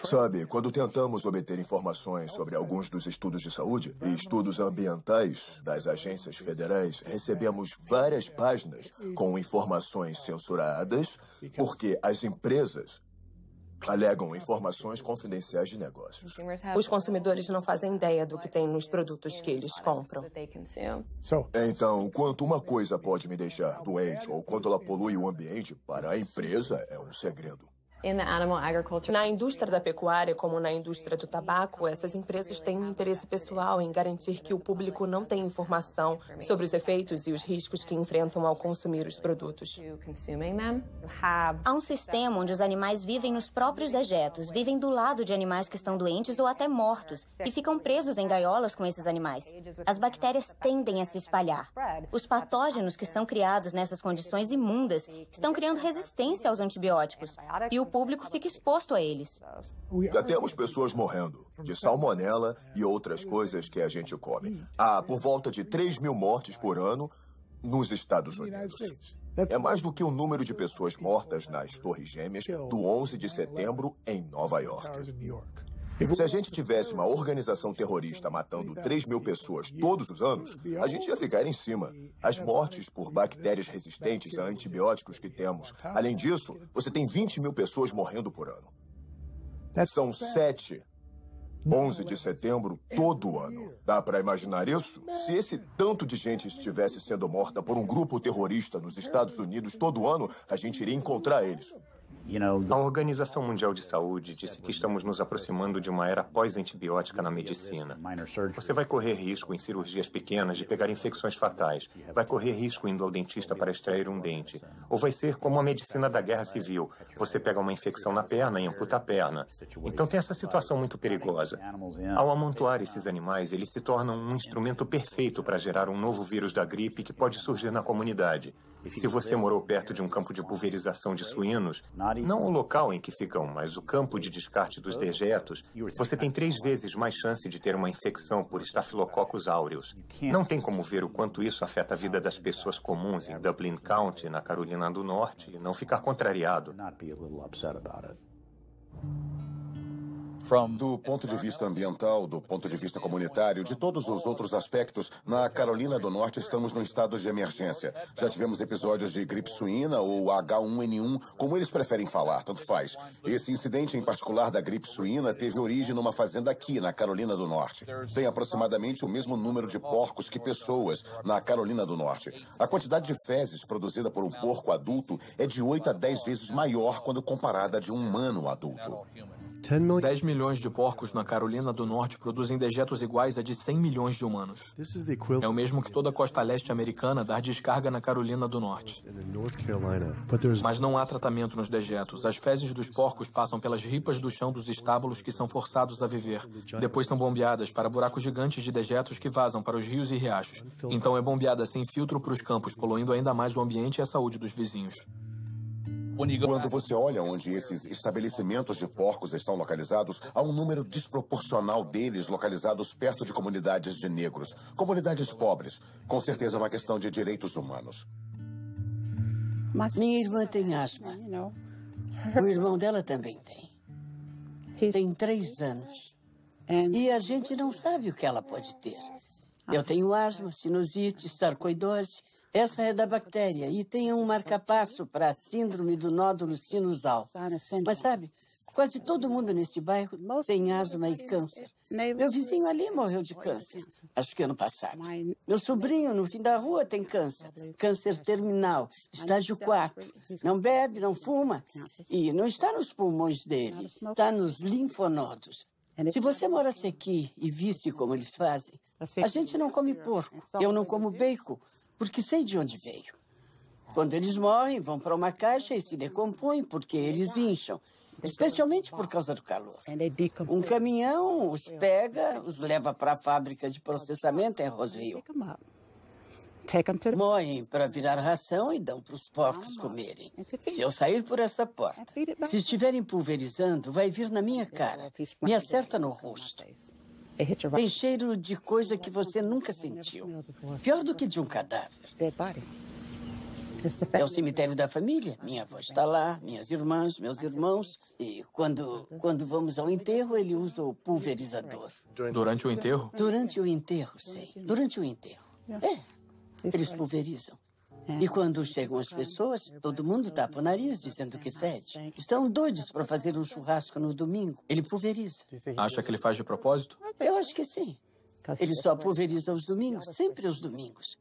Sabe, quando tentamos obter informações sobre alguns dos estudos de saúde e estudos ambientais das agências federais, recebemos várias páginas com informações censuradas porque as empresas alegam informações confidenciais de negócios. Os consumidores não fazem ideia do que tem nos produtos que eles compram. Então, quanto uma coisa pode me deixar doente ou quanto ela polui o ambiente, para a empresa é um segredo. Na indústria da pecuária, como na indústria do tabaco, essas empresas têm um interesse pessoal em garantir que o público não tenha informação sobre os efeitos e os riscos que enfrentam ao consumir os produtos. Há um sistema onde os animais vivem nos próprios dejetos, vivem do lado de animais que estão doentes ou até mortos, e ficam presos em gaiolas com esses animais. As bactérias tendem a se espalhar. Os patógenos que são criados nessas condições imundas estão criando resistência aos antibióticos, e o público fica exposto a eles. Já temos pessoas morrendo de salmonela e outras coisas que a gente come. Há por volta de 3.000 mortes por ano nos Estados Unidos. É mais do que o número de pessoas mortas nas Torres Gêmeas do 11 de setembro em Nova York. Se a gente tivesse uma organização terrorista matando 3.000 pessoas todos os anos, a gente ia ficar em cima. As mortes por bactérias resistentes a antibióticos que temos. Além disso, você tem 20.000 pessoas morrendo por ano. São 7, 11 de setembro todo ano. Dá para imaginar isso? Se esse tanto de gente estivesse sendo morta por um grupo terrorista nos Estados Unidos todo ano, a gente iria encontrar eles. A Organização Mundial de Saúde disse que estamos nos aproximando de uma era pós-antibiótica na medicina. Você vai correr risco em cirurgias pequenas de pegar infecções fatais. Vai correr risco indo ao dentista para extrair um dente. Ou vai ser como a medicina da Guerra Civil. Você pega uma infecção na perna e amputa a perna. Então tem essa situação muito perigosa. Ao amontoar esses animais, eles se tornam um instrumento perfeito para gerar um novo vírus da gripe que pode surgir na comunidade. Se você morou perto de um campo de pulverização de suínos, não o local em que ficam, mas o campo de descarte dos dejetos, você tem 3 vezes mais chance de ter uma infecção por Staphylococcus aureus. Não tem como ver o quanto isso afeta a vida das pessoas comuns em Dublin County, na Carolina do Norte, e não ficar contrariado. Do ponto de vista ambiental, do ponto de vista comunitário, de todos os outros aspectos, na Carolina do Norte estamos num estado de emergência. Já tivemos episódios de gripe suína ou H1N1, como eles preferem falar, tanto faz. Esse incidente em particular da gripe suína teve origem numa fazenda aqui, na Carolina do Norte. Tem aproximadamente o mesmo número de porcos que pessoas na Carolina do Norte. A quantidade de fezes produzida por um porco adulto é de 8 a 10 vezes maior quando comparada a de um humano adulto. 10 milhões de porcos na Carolina do Norte produzem dejetos iguais a de 100 milhões de humanos. É o mesmo que toda a costa leste americana dar descarga na Carolina do Norte. Mas não há tratamento nos dejetos. As fezes dos porcos passam pelas ripas do chão dos estábulos que são forçados a viver. Depois são bombeadas para buracos gigantes de dejetos que vazam para os rios e riachos. Então é bombeada sem filtro para os campos, poluindo ainda mais o ambiente e a saúde dos vizinhos. Quando você olha onde esses estabelecimentos de porcos estão localizados, há um número desproporcional deles localizados perto de comunidades de negros, comunidades pobres. Com certeza é uma questão de direitos humanos. Minha irmã tem asma. O irmão dela também tem. Tem 3 anos. E a gente não sabe o que ela pode ter. Eu tenho asma, sinusite, sarcoidose. Essa é da bactéria e tem um marcapasso para a síndrome do nódulo sinusal. Mas sabe, quase todo mundo nesse bairro tem asma e câncer. Meu vizinho ali morreu de câncer, acho que ano passado. Meu sobrinho no fim da rua tem câncer, câncer terminal, estágio 4. Não bebe, não fuma e não está nos pulmões dele, está nos linfonodos. Se você morasse aqui e visse como eles fazem, a gente não come porco, eu não como bacon, porque sei de onde veio. Quando eles morrem, vão para uma caixa e se decompõem porque eles incham, especialmente por causa do calor. Um caminhão os pega, os leva para a fábrica de processamento em Roseville. Moem para virar ração e dão para os porcos comerem. Se eu sair por essa porta, se estiverem pulverizando, vai vir na minha cara, me acerta no rosto. Tem cheiro de coisa que você nunca sentiu. Pior do que de um cadáver. É o cemitério da família. Minha avó está lá, minhas irmãs, meus irmãos. E quando vamos ao enterro, ele usa o pulverizador. Durante o enterro? Durante o enterro, sim. Durante o enterro. Eles pulverizam. E quando chegam as pessoas, todo mundo tapa o nariz dizendo que fede. Estão doidos para fazer um churrasco no domingo. Ele pulveriza. Acha que ele faz de propósito? Eu acho que sim. Ele só pulveriza os domingos, sempre os domingos.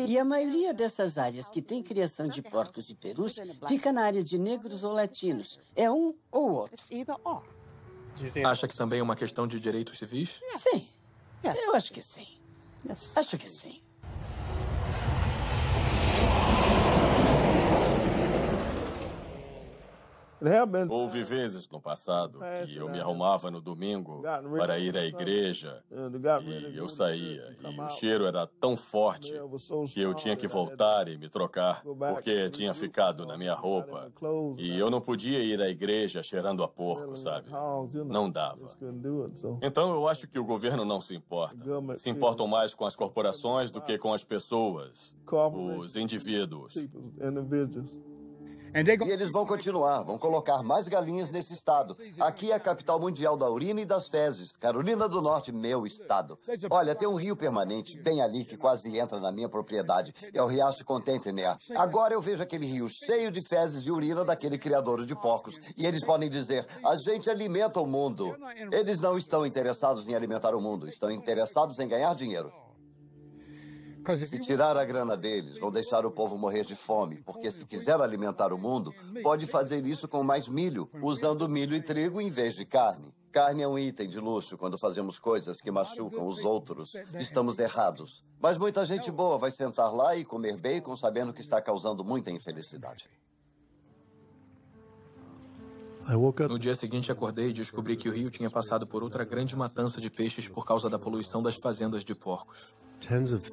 E a maioria dessas áreas que tem criação de porcos e perus fica na área de negros ou latinos. É um ou outro. Acha que também é uma questão de direitos civis? Sim. Eu acho que sim. Acho que sim. Houve vezes no passado que eu me arrumava no domingo para ir à igreja e eu saía. E o cheiro era tão forte que eu tinha que voltar e me trocar porque tinha ficado na minha roupa. E eu não podia ir à igreja cheirando a porco, sabe? Não dava. Então eu acho que o governo não se importa. Se importam mais com as corporações do que com as pessoas, os indivíduos. E eles vão continuar, vão colocar mais galinhas nesse estado. Aqui é a capital mundial da urina e das fezes. Carolina do Norte, meu estado. Olha, tem um rio permanente bem ali que quase entra na minha propriedade. É o Riacho Contentner. Agora eu vejo aquele rio cheio de fezes e urina daquele criador de porcos. E eles podem dizer, a gente alimenta o mundo. Eles não estão interessados em alimentar o mundo, estão interessados em ganhar dinheiro. Se tirar a grana deles, vão deixar o povo morrer de fome, porque se quiser alimentar o mundo, pode fazer isso com mais milho, usando milho e trigo em vez de carne. Carne é um item de luxo quando fazemos coisas que machucam os outros. Estamos errados. Mas muita gente boa vai sentar lá e comer bacon sabendo que está causando muita infelicidade. No dia seguinte, acordei e descobri que o rio tinha passado por outra grande matança de peixes por causa da poluição das fazendas de porcos.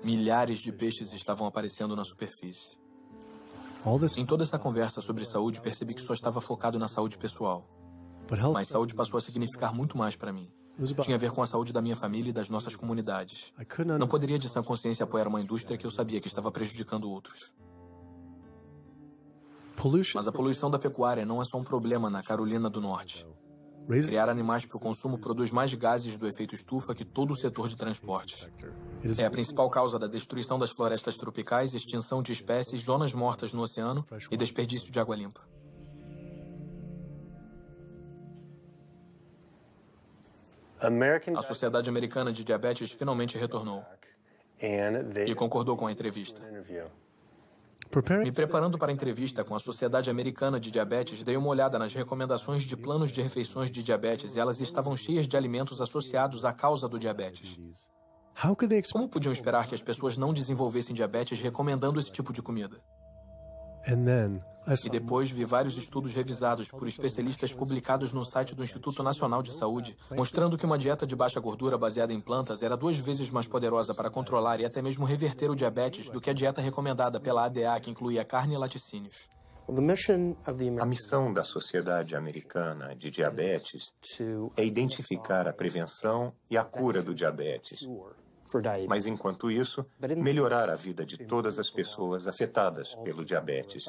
Milhares de peixes estavam aparecendo na superfície. Em toda essa conversa sobre saúde, percebi que só estava focado na saúde pessoal. Mas saúde passou a significar muito mais para mim. Tinha a ver com a saúde da minha família e das nossas comunidades. Não poderia, de sã consciência, apoiar uma indústria que eu sabia que estava prejudicando outros. Mas a poluição da pecuária não é só um problema na Carolina do Norte. Criar animais para o consumo produz mais gases do efeito estufa que todo o setor de transportes. É a principal causa da destruição das florestas tropicais, extinção de espécies, zonas mortas no oceano e desperdício de água limpa. A Sociedade Americana de Diabetes finalmente retornou e concordou com a entrevista. Me preparando para a entrevista com a Sociedade Americana de Diabetes, dei uma olhada nas recomendações de planos de refeições de diabetes e elas estavam cheias de alimentos associados à causa do diabetes. Como podiam esperar que as pessoas não desenvolvessem diabetes recomendando esse tipo de comida? E depois vi vários estudos revisados por especialistas publicados no site do Instituto Nacional de Saúde, mostrando que uma dieta de baixa gordura baseada em plantas era 2 vezes mais poderosa para controlar e até mesmo reverter o diabetes do que a dieta recomendada pela ADA, que incluía carne e laticínios. A missão da Sociedade Americana de Diabetes é identificar a prevenção e a cura do diabetes. Mas, enquanto isso, melhorar a vida de todas as pessoas afetadas pelo diabetes.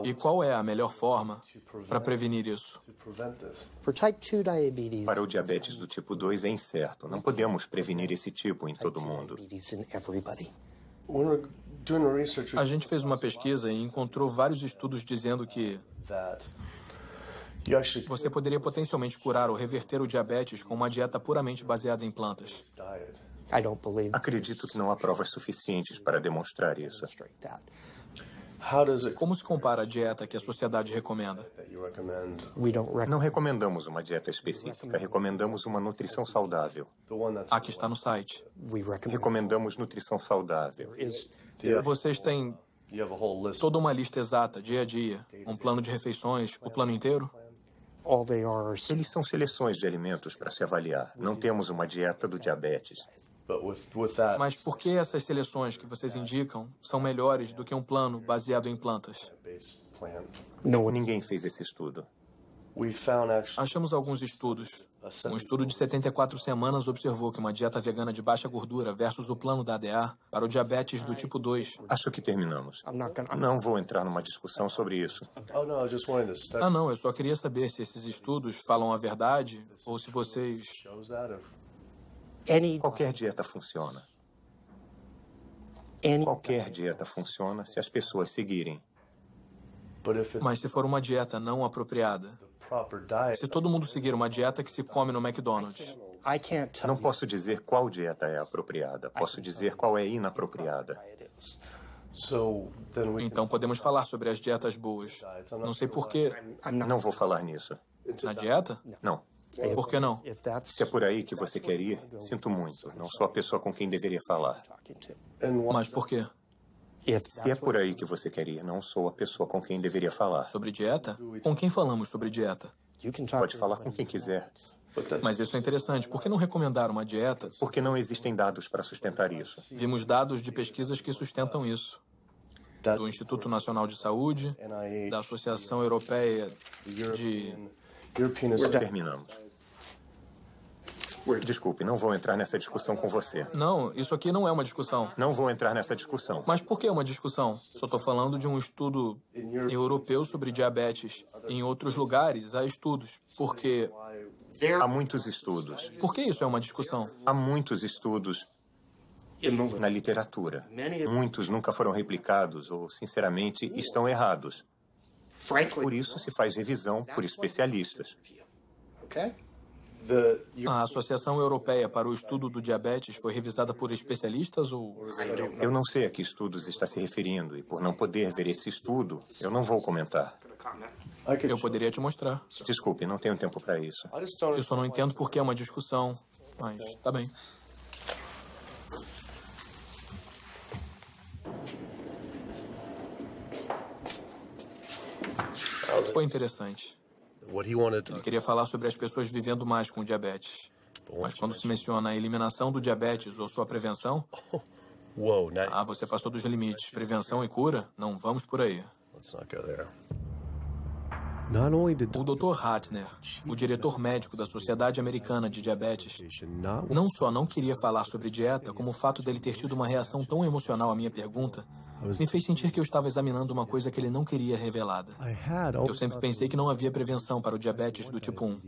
E qual é a melhor forma para prevenir isso? Para o diabetes do tipo 2 é incerto. Não podemos prevenir esse tipo em todo mundo. A gente fez uma pesquisa e encontrou vários estudos dizendo que você poderia potencialmente curar ou reverter o diabetes com uma dieta puramente baseada em plantas. Acredito que não há provas suficientes para demonstrar isso. Como se compara a dieta que a sociedade recomenda? Não recomendamos uma dieta específica, recomendamos uma nutrição saudável. A que está no site. Recomendamos nutrição saudável. Vocês têm toda uma lista exata, dia a dia, um plano de refeições, o plano inteiro? Eles são seleções de alimentos para se avaliar. Não temos uma dieta do diabetes. Mas por que essas seleções que vocês indicam são melhores do que um plano baseado em plantas? Ninguém fez esse estudo. Achamos alguns estudos Um estudo de 74 semanas observou que uma dieta vegana de baixa gordura versus o plano da ADA para o diabetes do tipo 2. Acho que terminamos. Não vou entrar numa discussão sobre isso. Não, eu só queria saber se esses estudos falam a verdade ou se vocês... Qualquer dieta funciona. Qualquer dieta funciona se as pessoas seguirem. Mas se for uma dieta não apropriada, se todo mundo seguir uma dieta que se come no McDonald's... Não posso dizer qual dieta é apropriada. Posso dizer qual é inapropriada. Então podemos falar sobre as dietas boas. Não sei por quê. Não vou falar nisso. Na dieta? Não. Por que não? Se é por aí que você quer ir, sinto muito. Não sou a pessoa com quem deveria falar. Mas por quê? Se é por aí que você quer ir, não sou a pessoa com quem deveria falar. Sobre dieta? Com quem falamos sobre dieta? Pode falar com quem quiser. Mas isso é interessante. Por que não recomendar uma dieta? Porque não existem dados para sustentar isso. Vimos dados de pesquisas que sustentam isso. Do Instituto Nacional de Saúde, da Associação Europeia de... Terminamos. Desculpe, não vou entrar nessa discussão com você. Não, isso aqui não é uma discussão. Não vou entrar nessa discussão. Mas por que uma discussão? Só estou falando de um estudo europeu sobre diabetes. Em outros lugares, há estudos. Porque... Há muitos estudos. Por que isso é uma discussão? Há muitos estudos na literatura. Muitos nunca foram replicados ou, sinceramente, estão errados. Por isso se faz revisão por especialistas. A Associação Europeia para o Estudo do Diabetes foi revisada por especialistas ou... Eu não sei a que estudos está se referindo e, por não poder ver esse estudo, eu não vou comentar. Eu poderia te mostrar. Desculpe, não tenho tempo para isso. Eu só não entendo por que é uma discussão, mas tá bem. Foi interessante. Ele queria falar sobre as pessoas vivendo mais com diabetes. Mas quando se menciona a eliminação do diabetes ou sua prevenção... você passou dos limites. Prevenção e cura? Não vamos por aí. O Dr. Ratner, o diretor médico da Sociedade Americana de Diabetes, não só não queria falar sobre dieta, como o fato dele ter tido uma reação tão emocional à minha pergunta me fez sentir que eu estava examinando uma coisa que ele não queria revelada. Eu sempre pensei que não havia prevenção para o diabetes do tipo 1.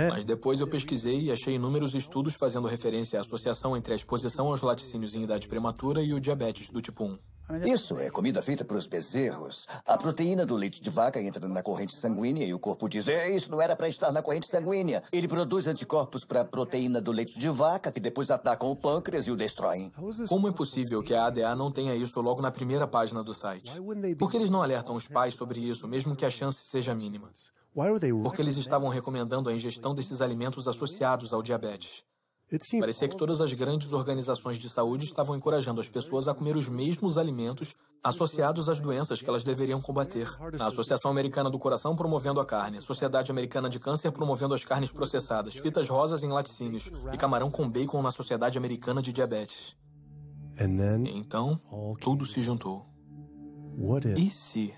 Mas depois eu pesquisei e achei inúmeros estudos fazendo referência à associação entre a exposição aos laticínios em idade prematura e o diabetes do tipo 1. Isso é comida feita para os bezerros. A proteína do leite de vaca entra na corrente sanguínea e o corpo diz: isso não era para estar na corrente sanguínea. Ele produz anticorpos para a proteína do leite de vaca que depois atacam o pâncreas e o destroem. Como é possível que a ADA não tenha isso logo na primeira página do site? Por que eles não alertam os pais sobre isso, mesmo que a chance seja mínima? Porque eles estavam recomendando a ingestão desses alimentos associados ao diabetes. Parecia que todas as grandes organizações de saúde estavam encorajando as pessoas a comer os mesmos alimentos associados às doenças que elas deveriam combater. A Associação Americana do Coração promovendo a carne, a Sociedade Americana de Câncer promovendo as carnes processadas, fitas rosas em laticínios e camarão com bacon na Sociedade Americana de Diabetes. Então, tudo se juntou. E se...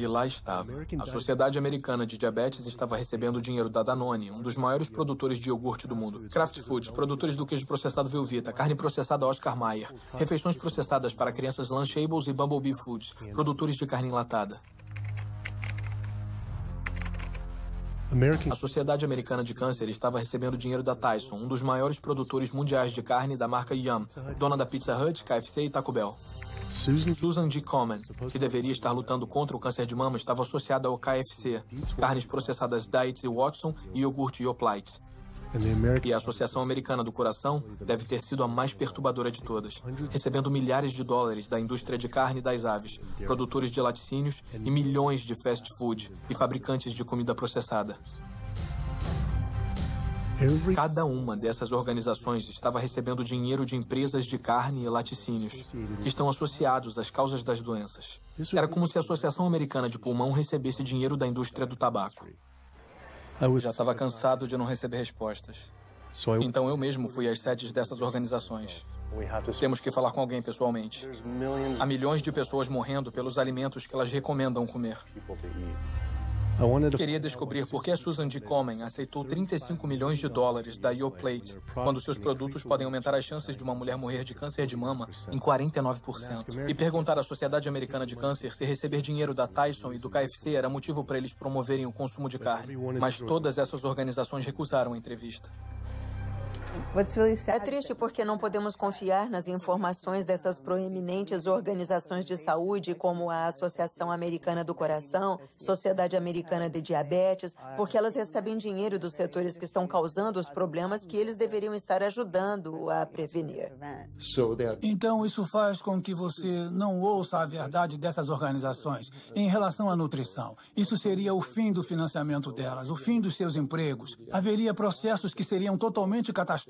E lá estava. A Sociedade Americana de Diabetes estava recebendo dinheiro da Danone, um dos maiores produtores de iogurte do mundo. Kraft Foods, produtores do queijo processado Velveeta, carne processada Oscar Mayer, refeições processadas para crianças Lunchables e Bumblebee Foods, produtores de carne enlatada. A Sociedade Americana de Câncer estava recebendo dinheiro da Tyson, um dos maiores produtores mundiais de carne da marca Yum, dona da Pizza Hut, KFC e Taco Bell. Susan G. Komen, que deveria estar lutando contra o câncer de mama, estava associada ao KFC, carnes processadas Dietz e Watson e iogurte Yoplait. E a Associação Americana do Coração deve ter sido a mais perturbadora de todas, recebendo milhares de dólares da indústria de carne e das aves, produtores de laticínios e milhões de fast food e fabricantes de comida processada. Cada uma dessas organizações estava recebendo dinheiro de empresas de carne e laticínios, que estão associados às causas das doenças. Era como se a Associação Americana de Pulmão recebesse dinheiro da indústria do tabaco. Já estava cansado de não receber respostas. Então eu mesmo fui às sedes dessas organizações. Temos que falar com alguém pessoalmente. Há milhões de pessoas morrendo pelos alimentos que elas recomendam comer. Queria descobrir por que a Susan G. Komen aceitou $35 milhões da Yoplait, quando seus produtos podem aumentar as chances de uma mulher morrer de câncer de mama em 49%. E perguntar à Sociedade Americana de Câncer se receber dinheiro da Tyson e do KFC era motivo para eles promoverem o consumo de carne. Mas todas essas organizações recusaram a entrevista. É triste porque não podemos confiar nas informações dessas proeminentes organizações de saúde, como a Associação Americana do Coração, Sociedade Americana de Diabetes, porque elas recebem dinheiro dos setores que estão causando os problemas que eles deveriam estar ajudando a prevenir. Então, isso faz com que você não ouça a verdade dessas organizações em relação à nutrição. Isso seria o fim do financiamento delas, o fim dos seus empregos. Haveria processos que seriam totalmente catastróficos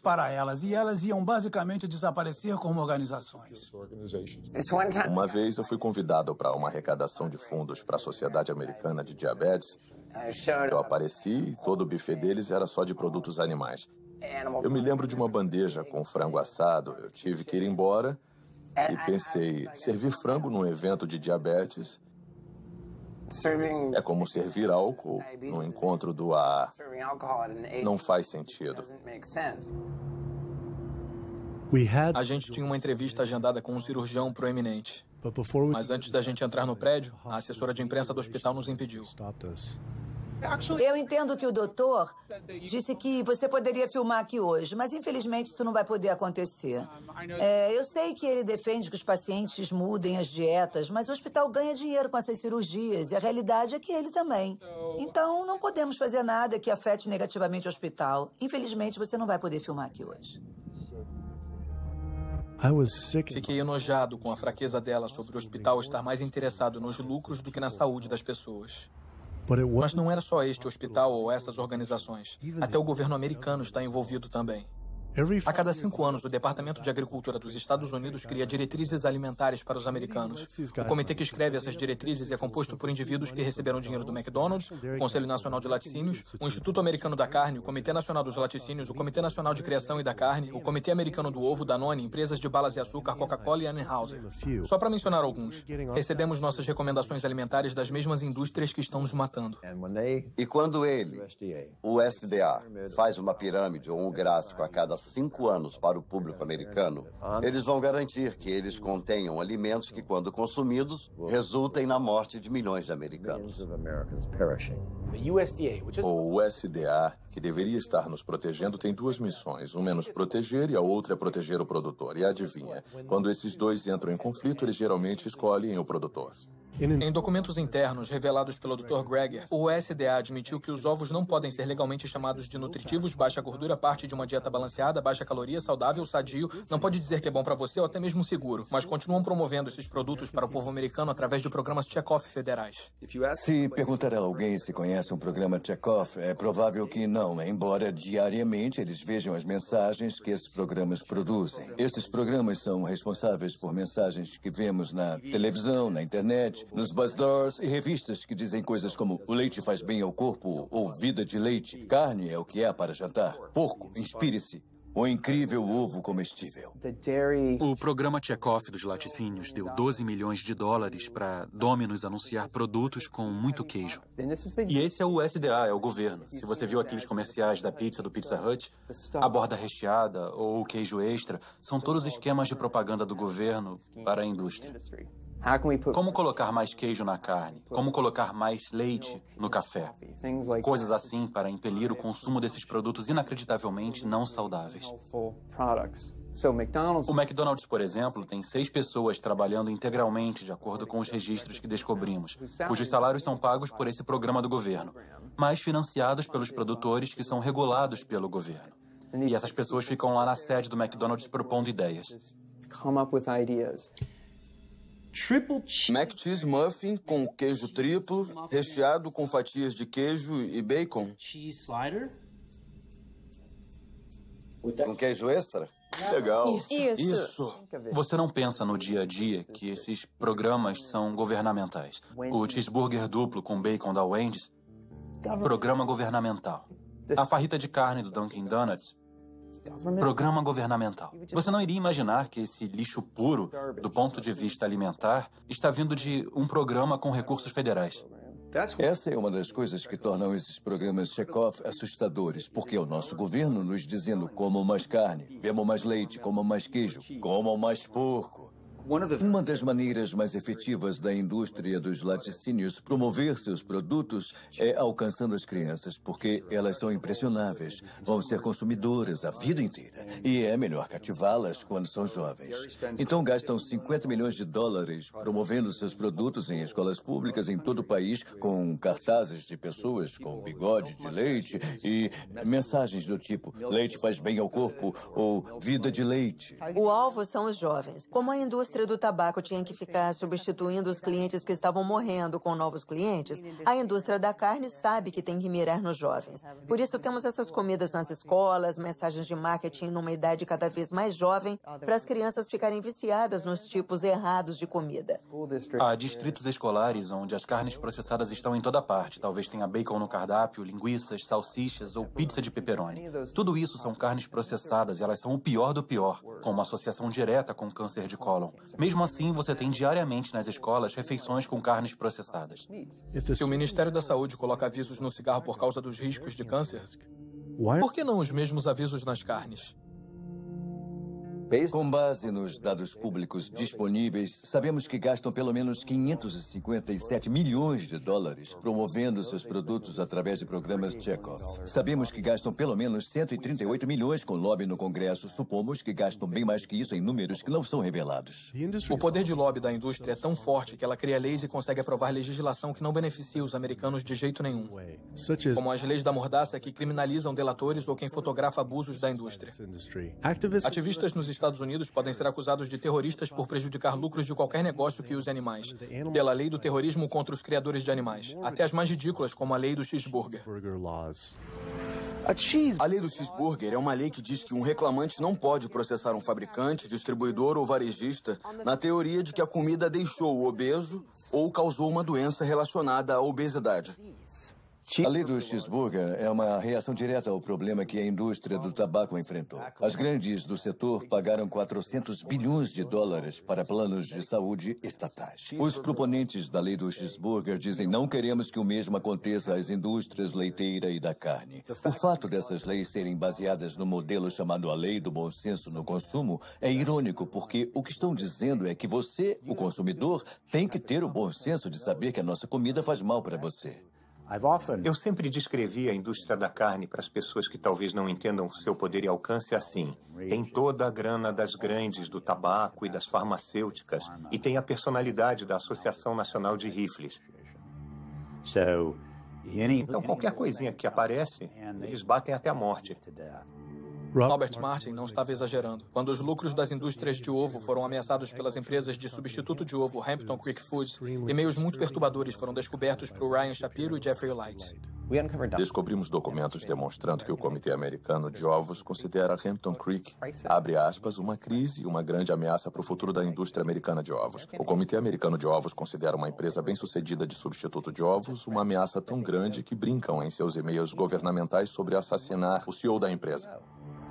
para elas, e elas iam basicamente desaparecer como organizações. Uma vez eu fui convidado para uma arrecadação de fundos para a Sociedade Americana de Diabetes. Eu apareci e todo o buffet deles era só de produtos animais. Eu me lembro de uma bandeja com frango assado. Eu tive que ir embora e pensei, servir frango num evento de diabetes é como servir álcool no encontro do AA. Não faz sentido. A gente tinha uma entrevista agendada com um cirurgião proeminente. Mas antes da gente entrar no prédio, a assessora de imprensa do hospital nos impediu. Eu entendo que o doutor disse que você poderia filmar aqui hoje, mas infelizmente isso não vai poder acontecer. Eu sei que ele defende que os pacientes mudem as dietas, mas o hospital ganha dinheiro com essas cirurgias e a realidade é que ele também. Então, não podemos fazer nada que afete negativamente o hospital. Infelizmente, você não vai poder filmar aqui hoje. Fiquei enojado com a fraqueza dela sobre o hospital estar mais interessado nos lucros do que na saúde das pessoas. Mas não era só este hospital ou essas organizações. Até o governo americano está envolvido também. A cada 5 anos, o Departamento de Agricultura dos Estados Unidos cria diretrizes alimentares para os americanos. O comitê que escreve essas diretrizes é composto por indivíduos que receberam dinheiro do McDonald's, o Conselho Nacional de Laticínios, o Instituto Americano da Carne, o Comitê Nacional dos Laticínios, o Comitê Nacional de Criação e da Carne, o Comitê Americano do Ovo, Danone, empresas de balas e açúcar, Coca-Cola e Anheuser. Só para mencionar alguns. Recebemos nossas recomendações alimentares das mesmas indústrias que estão nos matando. E quando o SDA, faz uma pirâmide ou um gráfico a cada 5 anos para o público americano, eles vão garantir que eles contenham alimentos que, quando consumidos, resultem na morte de milhões de americanos. O USDA, que deveria estar nos protegendo, tem 2 missões. Uma é nos proteger e a outra é proteger o produtor. E adivinha, quando esses dois entram em conflito, eles geralmente escolhem o produtor. Em documentos internos revelados pelo Dr. Greger, o USDA admitiu que os ovos não podem ser legalmente chamados de nutritivos, baixa gordura, parte de uma dieta balanceada, baixa caloria, saudável, sadio, não pode dizer que é bom para você ou até mesmo seguro, mas continuam promovendo esses produtos para o povo americano através de programas check-off federais. Se perguntar a alguém se conhece um programa check-off, é provável que não, embora diariamente eles vejam as mensagens que esses programas produzem. Esses programas são responsáveis por mensagens que vemos na televisão, na internet, nos bazaars e revistas que dizem coisas como o leite faz bem ao corpo ou vida de leite, carne é o que é para jantar, porco, inspire-se, o incrível ovo comestível. O programa Check-Off dos laticínios deu $12 milhões para Domino's anunciar produtos com muito queijo. E esse é o USDA, é o governo. Se você viu aqueles comerciais da pizza do Pizza Hut, a borda recheada ou o queijo extra, são todos esquemas de propaganda do governo para a indústria. Como colocar mais queijo na carne? Como colocar mais leite no café? Coisas assim para impelir o consumo desses produtos inacreditavelmente não saudáveis. O McDonald's, por exemplo, tem 6 pessoas trabalhando integralmente de acordo com os registros que descobrimos, cujos salários são pagos por esse programa do governo, mas financiados pelos produtores que são regulados pelo governo. E essas pessoas ficam lá na sede do McDonald's propondo ideias. Mac Cheese Muffin com queijo triplo, recheado com fatias de queijo e bacon. Com queijo extra? Legal. Isso. Você não pensa no dia a dia que esses programas são governamentais. O cheeseburger duplo com bacon da Wendy's, programa governamental. A farrita de carne do Dunkin' Donuts, Programa governamental. Você não iria imaginar que esse lixo puro, do ponto de vista alimentar, está vindo de um programa com recursos federais. Essa é uma das coisas que tornam esses programas Chekhov assustadores, porque é o nosso governo nos dizendo: comam mais carne, bebam mais leite, comam mais queijo, comam mais porco. Uma das maneiras mais efetivas da indústria dos laticínios promover seus produtos é alcançando as crianças, porque elas são impressionáveis, vão ser consumidoras a vida inteira, e é melhor cativá-las quando são jovens. Então gastam $50 milhões promovendo seus produtos em escolas públicas em todo o país, com cartazes de pessoas com bigode de leite e mensagens do tipo: leite faz bem ao corpo ou vida de leite. O alvo são os jovens. Como a indústria do tabaco tinha que ficar substituindo os clientes que estavam morrendo com novos clientes, a indústria da carne sabe que tem que mirar nos jovens. Por isso temos essas comidas nas escolas, mensagens de marketing numa idade cada vez mais jovem, para as crianças ficarem viciadas nos tipos errados de comida. Há distritos escolares onde as carnes processadas estão em toda parte. Talvez tenha bacon no cardápio, linguiças, salsichas ou pizza de pepperoni. Tudo isso são carnes processadas e elas são o pior do pior, com uma associação direta com câncer de cólon. Mesmo assim, você tem diariamente nas escolas refeições com carnes processadas. Se o Ministério da Saúde coloca avisos no cigarro por causa dos riscos de câncer, por que não os mesmos avisos nas carnes? Com base nos dados públicos disponíveis, sabemos que gastam pelo menos $557 milhões promovendo seus produtos através de programas Chekhov. Sabemos que gastam pelo menos 138 milhões com lobby no Congresso. Supomos que gastam bem mais que isso em números que não são revelados. O poder de lobby da indústria é tão forte que ela cria leis e consegue aprovar legislação que não beneficia os americanos de jeito nenhum. Como as leis da mordaça que criminalizam delatores ou quem fotografa abusos da indústria. Ativistas nos Estados Unidos podem ser acusados de terroristas por prejudicar lucros de qualquer negócio que use animais, pela lei do terrorismo contra os criadores de animais, até as mais ridículas, como a lei do cheeseburger. A lei do cheeseburger é uma lei que diz que um reclamante não pode processar um fabricante, distribuidor ou varejista na teoria de que a comida deixou o obeso ou causou uma doença relacionada à obesidade. A lei do cheeseburger é uma reação direta ao problema que a indústria do tabaco enfrentou. As grandes do setor pagaram $400 bilhões para planos de saúde estatais. Os proponentes da lei do cheeseburger dizem: não queremos que o mesmo aconteça às indústrias leiteira e da carne. O fato dessas leis serem baseadas no modelo chamado a lei do bom senso no consumo é irônico, porque o que estão dizendo é que você, o consumidor, tem que ter o bom senso de saber que a nossa comida faz mal para você. Eu sempre descrevi a indústria da carne para as pessoas que talvez não entendam seu poder e alcance assim. Tem toda a grana das grandes do tabaco e das farmacêuticas e tem a personalidade da Associação Nacional de Rifles. Então, qualquer coisinha que aparece, eles batem até a morte. Robert Martin não estava exagerando. Quando os lucros das indústrias de ovo foram ameaçados pelas empresas de substituto de ovo Hampton Creek Foods, e-mails muito perturbadores foram descobertos por Ryan Shapiro e Jeffrey Light. Descobrimos documentos demonstrando que o Comitê Americano de Ovos considera Hampton Creek, abre aspas, uma crise e uma grande ameaça para o futuro da indústria americana de ovos. O Comitê Americano de Ovos considera uma empresa bem-sucedida de substituto de ovos uma ameaça tão grande que brincam em seus e-mails governamentais sobre assassinar o CEO da empresa.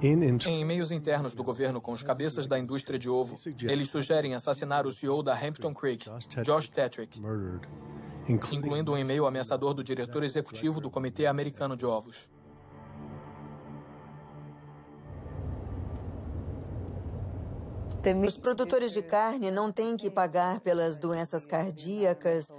Em e-mails internos do governo com os cabeças da indústria de ovo, eles sugerem assassinar o CEO da Hampton Creek, Josh Tetrick, incluindo um e-mail ameaçador do diretor executivo do Comitê Americano de Ovos. Os produtores de carne não têm que pagar pelas doenças cardíacas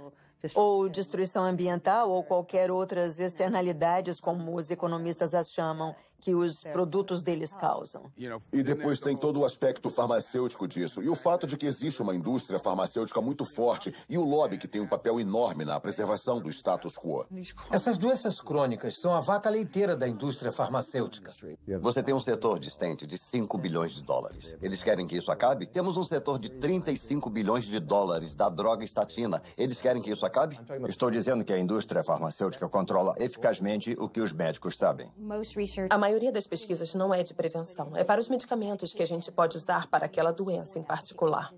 ou destruição ambiental ou qualquer outras externalidades, como os economistas as chamam, que os produtos deles causam. E depois tem todo o aspecto farmacêutico disso. E o fato de que existe uma indústria farmacêutica muito forte e o lobby que tem um papel enorme na preservação do status quo. Essas doenças crônicas são a vaca leiteira da indústria farmacêutica. Você tem um setor de stent de $5 bilhões. Eles querem que isso acabe? Temos um setor de $35 bilhões da droga estatina. Eles querem que isso acabe? Estou dizendo que a indústria farmacêutica controla eficazmente o que os médicos sabem. A maioria das pesquisas não é de prevenção. É para os medicamentos que a gente pode usar para aquela doença em particular.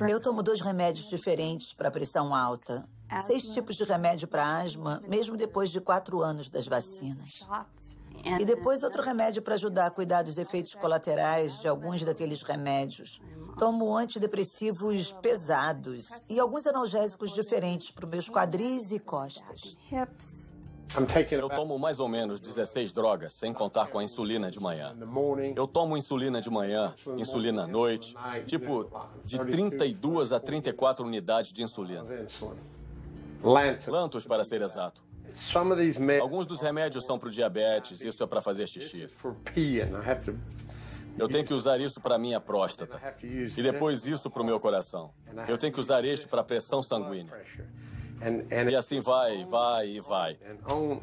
Eu tomo 2 remédios diferentes para pressão alta. 6 tipos de remédio para asma, mesmo depois de 4 anos das vacinas. E depois outro remédio para ajudar a cuidar dos efeitos colaterais de alguns daqueles remédios. Tomo antidepressivos pesados e alguns analgésicos diferentes para os meus quadris e costas. Eu tomo mais ou menos 16 drogas, sem contar com a insulina de manhã. Eu tomo insulina de manhã, insulina à noite, tipo de 32 a 34 unidades de insulina. Lantus, para ser exato. Alguns dos remédios são para o diabetes, isso é para fazer xixi. Eu tenho que usar isso para minha próstata. E depois isso para o meu coração. Eu tenho que usar este para a pressão sanguínea. E assim vai.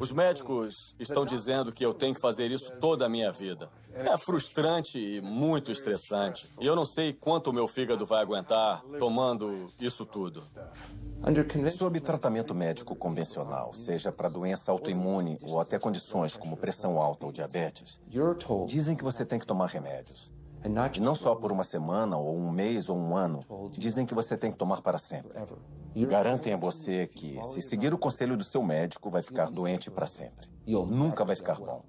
Os médicos estão dizendo que eu tenho que fazer isso toda a minha vida. É frustrante e muito estressante. E eu não sei quanto o meu fígado vai aguentar tomando isso tudo. Sob tratamento médico convencional, seja para doença autoimune ou até condições como pressão alta ou diabetes, dizem que você tem que tomar remédios. E não só por uma semana, ou um mês, ou um ano. Dizem que você tem que tomar para sempre. Garantem a você que, se seguir o conselho do seu médico, vai ficar doente para sempre. Nunca vai ficar bom.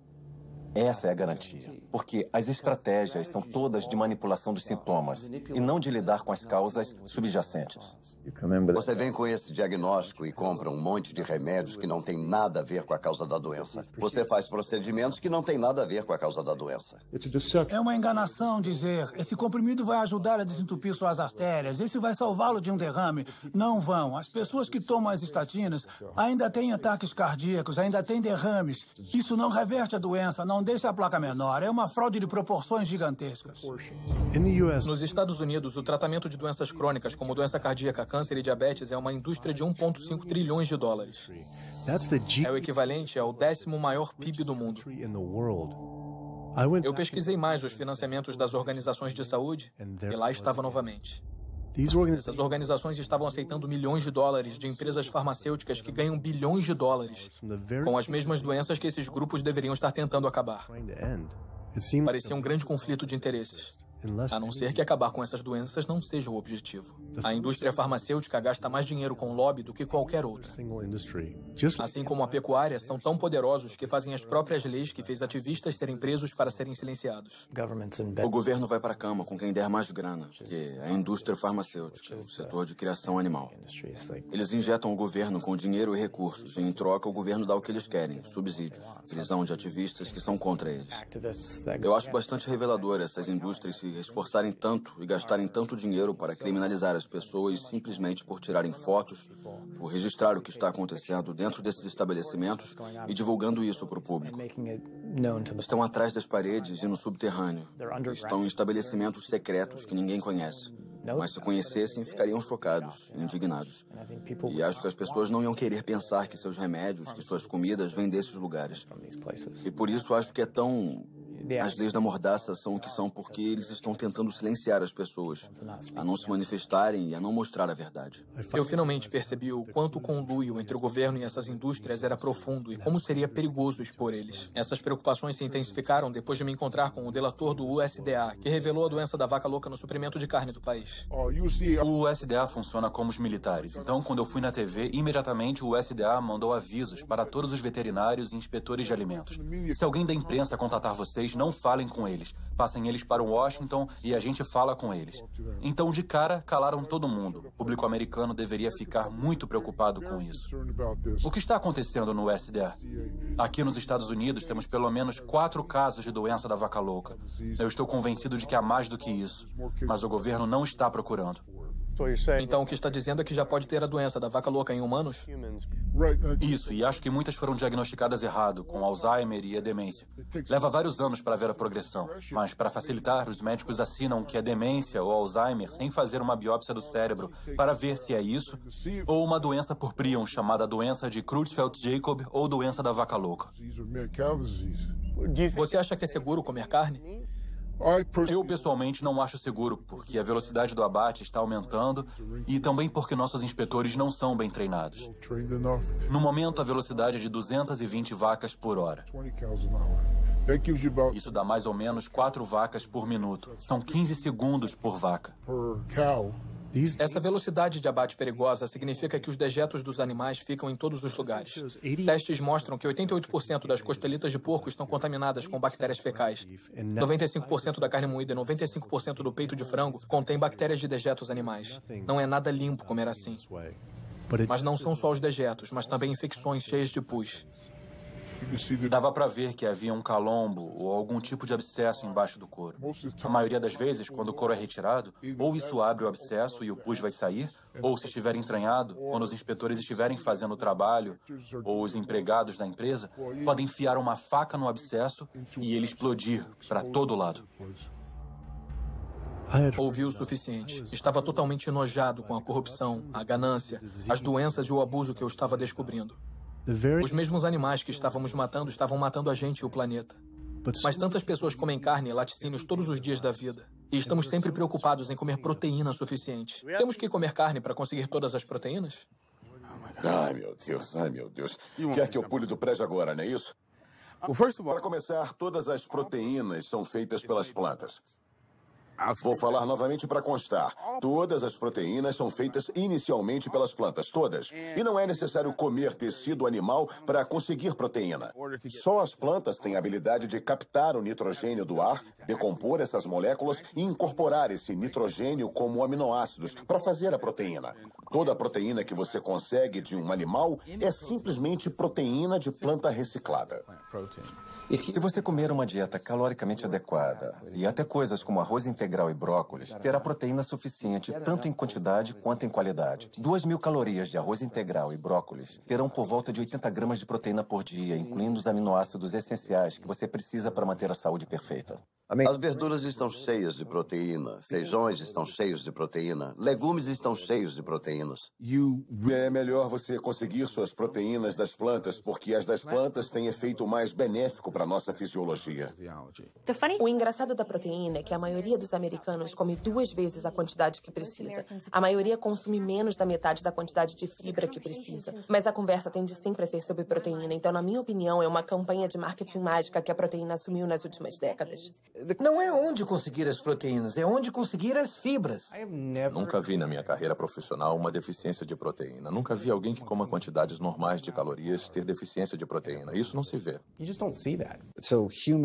Essa é a garantia. Porque as estratégias são todas de manipulação dos sintomas e não de lidar com as causas subjacentes. Você vem com esse diagnóstico e compra um monte de remédios que não tem nada a ver com a causa da doença. Você faz procedimentos que não tem nada a ver com a causa da doença. É uma enganação dizer, esse comprimido vai ajudar a desentupir suas artérias, esse vai salvá-lo de um derrame. Não vão. As pessoas que tomam as estatinas ainda têm ataques cardíacos, ainda têm derrames. Isso não reverte a doença, não deixa a placa menor. É uma fraude de proporções gigantescas. Nos Estados Unidos, o tratamento de doenças crônicas, como doença cardíaca, câncer e diabetes, é uma indústria de 1,5 trilhões de dólares. É o equivalente ao 10º maior PIB do mundo. Eu pesquisei mais os financiamentos das organizações de saúde e lá estava novamente. Essas organizações estavam aceitando milhões de dólares de empresas farmacêuticas que ganham bilhões de dólares com as mesmas doenças que esses grupos deveriam estar tentando acabar. Parecia um grande conflito de interesses. A não ser que acabar com essas doenças não seja o objetivo. A indústria farmacêutica gasta mais dinheiro com lobby do que qualquer outra. Assim como a pecuária, são tão poderosos que fazem as próprias leis que fez ativistas serem presos para serem silenciados. O governo vai para a cama com quem der mais grana, que é a indústria farmacêutica, o setor de criação animal. Eles injetam o governo com dinheiro e recursos, e em troca o governo dá o que eles querem, subsídios, prisão de ativistas que são contra eles. Eu acho bastante revelador essas indústrias se esforçarem tanto e gastarem tanto dinheiro para criminalizar as pessoas simplesmente por tirarem fotos, por registrar o que está acontecendo dentro desses estabelecimentos e divulgando isso para o público. Estão atrás das paredes e no subterrâneo. Estão em estabelecimentos secretos que ninguém conhece. Mas se conhecessem, ficariam chocados, indignados. E acho que as pessoas não iam querer pensar que seus remédios, que suas comidas vêm desses lugares. E por isso acho que é tão... As leis da mordaça são o que são porque eles estão tentando silenciar as pessoas, a não se manifestarem e a não mostrar a verdade. Eu finalmente percebi o quanto o conluio entre o governo e essas indústrias era profundo e como seria perigoso expor eles. Essas preocupações se intensificaram depois de me encontrar com o delator do USDA, que revelou a doença da vaca louca no suprimento de carne do país. O USDA funciona como os militares. Então, quando eu fui na TV, imediatamente o USDA mandou avisos para todos os veterinários e inspetores de alimentos. Se alguém da imprensa contatar vocês, não falem com eles. Passem eles para Washington e a gente fala com eles. Então, de cara, calaram todo mundo. O público americano deveria ficar muito preocupado com isso. O que está acontecendo no USDA? Aqui nos Estados Unidos, temos pelo menos 4 casos de doença da vaca louca. Eu estou convencido de que há mais do que isso. Mas o governo não está procurando. Então o que está dizendo é que já pode ter a doença da vaca louca em humanos? Isso, e acho que muitas foram diagnosticadas errado, com Alzheimer e a demência. Leva vários anos para ver a progressão, mas para facilitar, os médicos assinam que é demência ou Alzheimer sem fazer uma biópsia do cérebro para ver se é isso ou uma doença por prion chamada doença de Creutzfeldt-Jakob ou doença da vaca louca. Você acha que é seguro comer carne? Eu, pessoalmente, não acho seguro, porque a velocidade do abate está aumentando e também porque nossos inspetores não são bem treinados. No momento, a velocidade é de 220 vacas por hora. Isso dá mais ou menos 4 vacas por minuto. São 15 segundos por vaca. Essa velocidade de abate perigosa significa que os dejetos dos animais ficam em todos os lugares. Testes mostram que 88% das costelitas de porco estão contaminadas com bactérias fecais. 95% da carne moída e 95% do peito de frango contém bactérias de dejetos animais. Não é nada limpo comer assim. Mas não são só os dejetos, mas também infecções cheias de pus. Dava para ver que havia um calombo ou algum tipo de abscesso embaixo do couro. A maioria das vezes, quando o couro é retirado, ou isso abre o abscesso e o pus vai sair, ou se estiver entranhado, quando os inspetores estiverem fazendo o trabalho, ou os empregados da empresa, podem enfiar uma faca no abscesso e ele explodir para todo lado. Ouvi o suficiente. Estava totalmente enojado com a corrupção, a ganância, as doenças e o abuso que eu estava descobrindo. Os mesmos animais que estávamos matando estavam matando a gente e o planeta. Mas tantas pessoas comem carne e laticínios todos os dias da vida. E estamos sempre preocupados em comer proteína suficiente. Temos que comer carne para conseguir todas as proteínas? Ai, meu Deus, ai, meu Deus. Quer que eu pule do prédio agora, não é isso? Para começar, todas as proteínas são feitas pelas plantas. Vou falar novamente para constar. Todas as proteínas são feitas inicialmente pelas plantas, todas. E não é necessário comer tecido animal para conseguir proteína. Só as plantas têm a habilidade de captar o nitrogênio do ar, decompor essas moléculas e incorporar esse nitrogênio como aminoácidos para fazer a proteína. Toda a proteína que você consegue de um animal é simplesmente proteína de planta reciclada. Se você comer uma dieta caloricamente adequada e até coisas como arroz integral e brócolis, terá proteína suficiente tanto em quantidade quanto em qualidade. 2.000 calorias de arroz integral e brócolis terão por volta de 80 gramas de proteína por dia, incluindo os aminoácidos essenciais que você precisa para manter a saúde perfeita. As verduras estão cheias de proteína, feijões estão cheios de proteína, legumes estão cheios de proteínas. É melhor você conseguir suas proteínas das plantas, porque as das plantas têm efeito mais benéfico para a nossa fisiologia. O engraçado da proteína é que a maioria dos americanos come 2 vezes a quantidade que precisa. A maioria consome menos da metade da quantidade de fibra que precisa. Mas a conversa tende sempre a ser sobre proteína, então, na minha opinião, é uma campanha de marketing mágica que a proteína assumiu nas últimas décadas. Não é onde conseguir as proteínas, é onde conseguir as fibras. Nunca vi na minha carreira profissional uma deficiência de proteína. Nunca vi alguém que coma quantidades normais de calorias ter deficiência de proteína. Isso não se vê.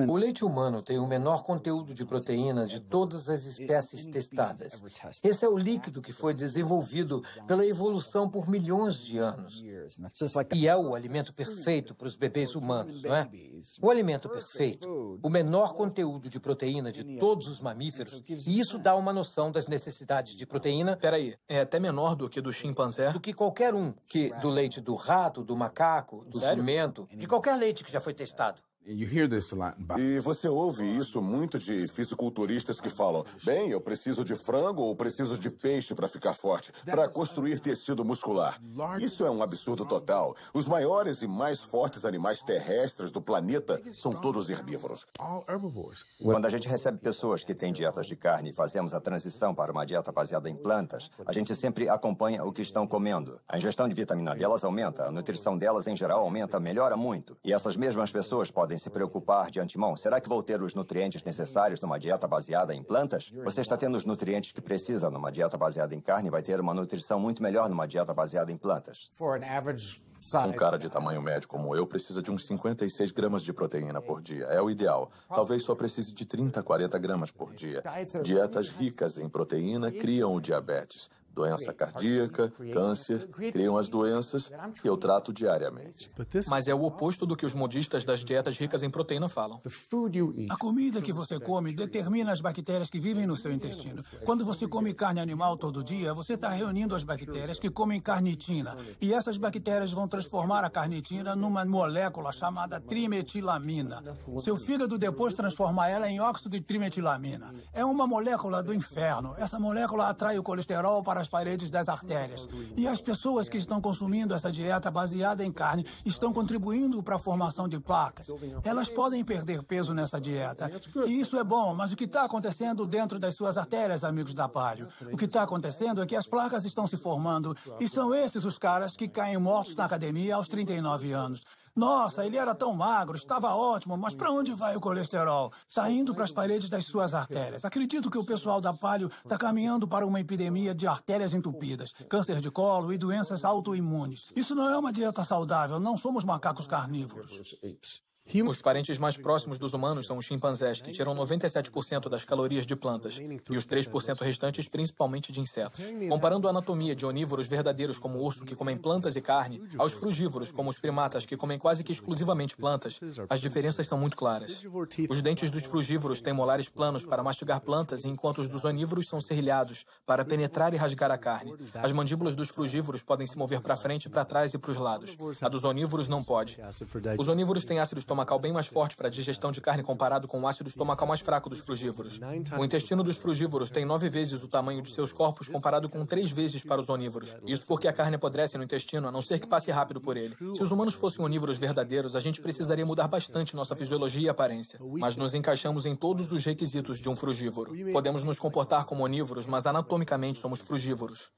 O leite humano tem o menor conteúdo de proteína de todas as espécies testadas. Esse é o líquido que foi desenvolvido pela evolução por milhões de anos. E é o alimento perfeito para os bebês humanos, não é? O alimento perfeito, o menor conteúdo de proteína de todos os mamíferos, e isso dá uma noção das necessidades de proteína. Peraí, é até menor do que do chimpanzé? Do que qualquer um, que do leite do rato, do macaco, do jumento, de qualquer leite que já foi testado. E você ouve isso muito de fisiculturistas que falam: bem, eu preciso de frango ou preciso de peixe para ficar forte, para construir tecido muscular. Isso é um absurdo total. Os maiores e mais fortes animais terrestres do planeta são todos herbívoros. Quando a gente recebe pessoas que têm dietas de carne e fazemos a transição para uma dieta baseada em plantas, a gente sempre acompanha o que estão comendo. A ingestão de vitamina delas aumenta, a nutrição delas em geral aumenta, melhora muito. E essas mesmas pessoas podem se preocupar de antemão. Será que vou ter os nutrientes necessários numa dieta baseada em plantas? Você está tendo os nutrientes que precisa numa dieta baseada em carne e vai ter uma nutrição muito melhor numa dieta baseada em plantas. Um cara de tamanho médio como eu precisa de uns 56 gramas de proteína por dia. É o ideal. Talvez só precise de 30 a 40 gramas por dia. Dietas ricas em proteína criam o diabetes, doença cardíaca, câncer, criam as doenças que eu trato diariamente. Mas é o oposto do que os modistas das dietas ricas em proteína falam. A comida que você come determina as bactérias que vivem no seu intestino. Quando você come carne animal todo dia, você está reunindo as bactérias que comem carnitina. E essas bactérias vão transformar a carnitina numa molécula chamada trimetilamina. Seu fígado depois transforma ela em óxido de trimetilamina. É uma molécula do inferno. Essa molécula atrai o colesterol para as paredes das artérias. E as pessoas que estão consumindo essa dieta baseada em carne estão contribuindo para a formação de placas. Elas podem perder peso nessa dieta. E isso é bom, mas o que está acontecendo dentro das suas artérias, amigos da Palio? O que está acontecendo é que as placas estão se formando e são esses os caras que caem mortos na academia aos 39 anos. Nossa, ele era tão magro, estava ótimo, mas para onde vai o colesterol? Está indo para as paredes das suas artérias. Acredito que o pessoal da Paleo está caminhando para uma epidemia de artérias entupidas, câncer de colo e doenças autoimunes. Isso não é uma dieta saudável, não somos macacos carnívoros. Os parentes mais próximos dos humanos são os chimpanzés, que tiram 97% das calorias de plantas, e os 3% restantes principalmente de insetos. Comparando a anatomia de onívoros verdadeiros como o urso, que comem plantas e carne, aos frugívoros, como os primatas, que comem quase que exclusivamente plantas, as diferenças são muito claras. Os dentes dos frugívoros têm molares planos para mastigar plantas, enquanto os dos onívoros são serrilhados, para penetrar e rasgar a carne. As mandíbulas dos frugívoros podem se mover para frente, para trás e para os lados. A dos onívoros não pode. Os onívoros têm ácido estomacal bem mais forte para a digestão de carne comparado com o ácido estomacal mais fraco dos frugívoros. O intestino dos frugívoros tem 9 vezes o tamanho de seus corpos comparado com 3 vezes para os onívoros. Isso porque a carne apodrece no intestino, a não ser que passe rápido por ele. Se os humanos fossem onívoros verdadeiros, a gente precisaria mudar bastante nossa fisiologia e aparência. Mas nos encaixamos em todos os requisitos de um frugívoro. Podemos nos comportar como onívoros, mas anatomicamente somos frugívoros.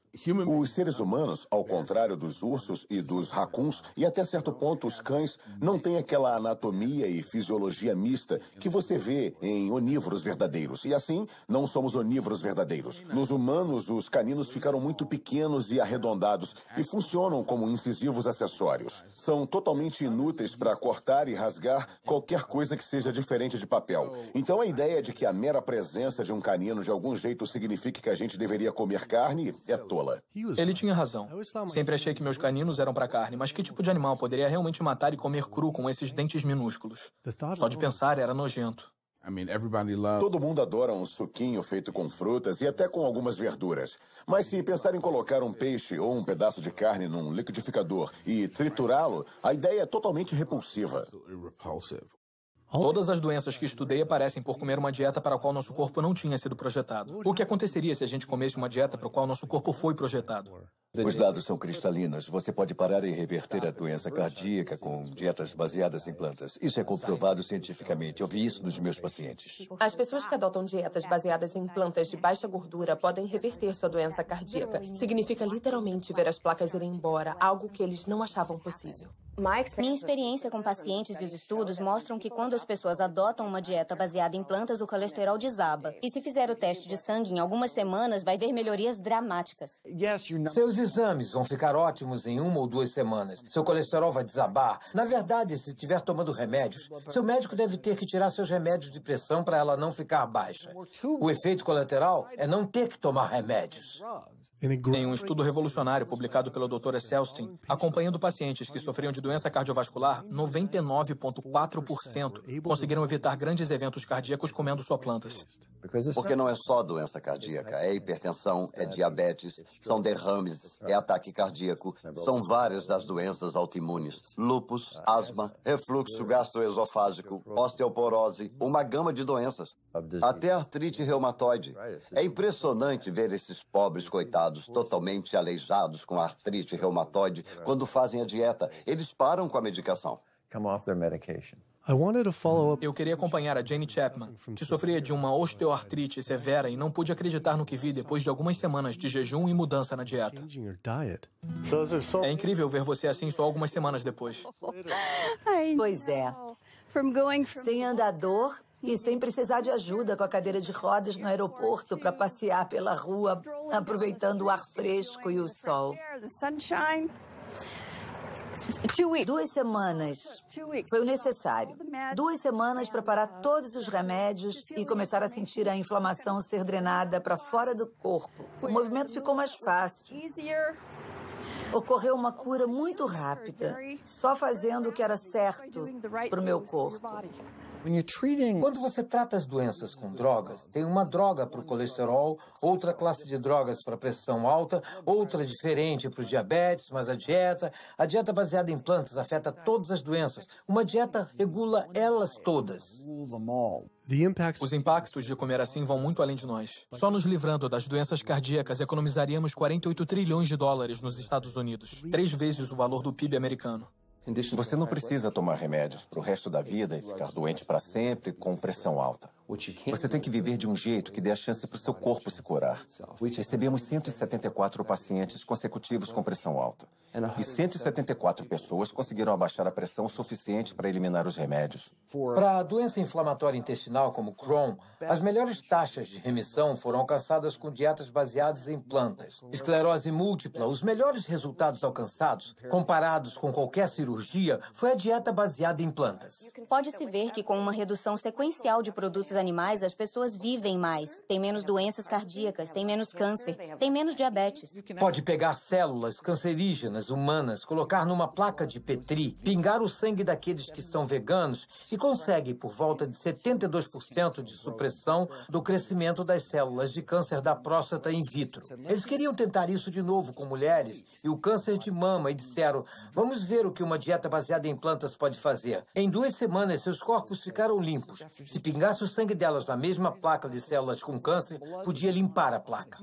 Os seres humanos, ao contrário dos ursos e dos racuns, e até certo ponto os cães, não têm aquela anatomia e fisiologia mista que você vê em onívoros verdadeiros. E assim, não somos onívoros verdadeiros. Nos humanos, os caninos ficaram muito pequenos e arredondados e funcionam como incisivos acessórios. São totalmente inúteis para cortar e rasgar qualquer coisa que seja diferente de papel. Então a ideia de que a mera presença de um canino de algum jeito signifique que a gente deveria comer carne é tola. Ele tinha razão. Sempre achei que meus caninos eram para carne, mas que tipo de animal poderia realmente matar e comer cru com esses dentes minúsculos? Só de pensar era nojento. Todo mundo adora um suquinho feito com frutas e até com algumas verduras. Mas se pensar em colocar um peixe ou um pedaço de carne num liquidificador e triturá-lo, a ideia é totalmente repulsiva. Todas as doenças que estudei aparecem por comer uma dieta para a qual nosso corpo não tinha sido projetado. O que aconteceria se a gente comesse uma dieta para a qual nosso corpo foi projetado? Os dados são cristalinos. Você pode parar e reverter a doença cardíaca com dietas baseadas em plantas. Isso é comprovado cientificamente. Eu vi isso nos meus pacientes. As pessoas que adotam dietas baseadas em plantas de baixa gordura podem reverter sua doença cardíaca. Significa literalmente ver as placas irem embora, algo que eles não achavam possível. Minha experiência com pacientes e os estudos mostram que quando as pessoas adotam uma dieta baseada em plantas, o colesterol desaba. E se fizer o teste de sangue em algumas semanas, vai ver melhorias dramáticas. Seus exames vão ficar ótimos em 1 ou 2 semanas. Seu colesterol vai desabar. Na verdade, se estiver tomando remédios, seu médico deve ter que tirar seus remédios de pressão para ela não ficar baixa. O efeito colateral é não ter que tomar remédios. Em um estudo revolucionário publicado pelo Dr. Esselstyn, acompanhando pacientes que sofriam de doença cardiovascular, 99,4% conseguiram evitar grandes eventos cardíacos comendo só plantas. Porque não é só doença cardíaca, é hipertensão, é diabetes, são derrames, é ataque cardíaco, são várias das doenças autoimunes, lúpus, asma, refluxo gastroesofágico, osteoporose, uma gama de doenças, até artrite reumatoide. É impressionante ver esses pobres coitados totalmente aleijados com artrite reumatoide quando fazem a dieta. Eles param com a medicação. Eu queria acompanhar a Jane Chapman, que sofria de uma osteoartrite severa e não pude acreditar no que vi depois de algumas semanas de jejum e mudança na dieta. É incrível ver você assim só algumas semanas depois. Pois é. Sem andador e sem precisar de ajuda com a cadeira de rodas no aeroporto para passear pela rua, aproveitando o ar fresco e o sol. 2 semanas foi o necessário. 2 semanas para parar todos os remédios e começar a sentir a inflamação ser drenada para fora do corpo. O movimento ficou mais fácil. Ocorreu uma cura muito rápida, só fazendo o que era certo para o meu corpo. Quando você trata as doenças com drogas, tem uma droga para o colesterol, outra classe de drogas para a pressão alta, outra diferente para o diabetes, mas a dieta baseada em plantas afeta todas as doenças. Uma dieta regula elas todas. Os impactos de comer assim vão muito além de nós. Só nos livrando das doenças cardíacas economizaríamos 48 trilhões de dólares nos Estados Unidos, 3 vezes o valor do PIB americano. Você não precisa tomar remédios para o resto da vida e ficar doente para sempre com pressão alta. Você tem que viver de um jeito que dê a chance para o seu corpo se curar. Recebemos 174 pacientes consecutivos com pressão alta. E 174 pessoas conseguiram abaixar a pressão suficiente para eliminar os remédios. Para a doença inflamatória intestinal como Crohn, as melhores taxas de remissão foram alcançadas com dietas baseadas em plantas. Esclerose múltipla, os melhores resultados alcançados, comparados com qualquer cirurgia, foi a dieta baseada em plantas. Pode-se ver que com uma redução sequencial de produtos animais, as pessoas vivem mais, têm menos doenças cardíacas, têm menos câncer, têm menos diabetes. Pode pegar células cancerígenas humanas, colocar numa placa de Petri, pingar o sangue daqueles que são veganos e consegue por volta de 72% de supressão do crescimento das células de câncer da próstata in vitro. Eles queriam tentar isso de novo com mulheres e o câncer de mama e disseram, vamos ver o que uma dieta baseada em plantas pode fazer. Em 2 semanas, seus corpos ficaram limpos. Se pingasse o sangue delas na mesma placa de células com câncer, podia limpar a placa.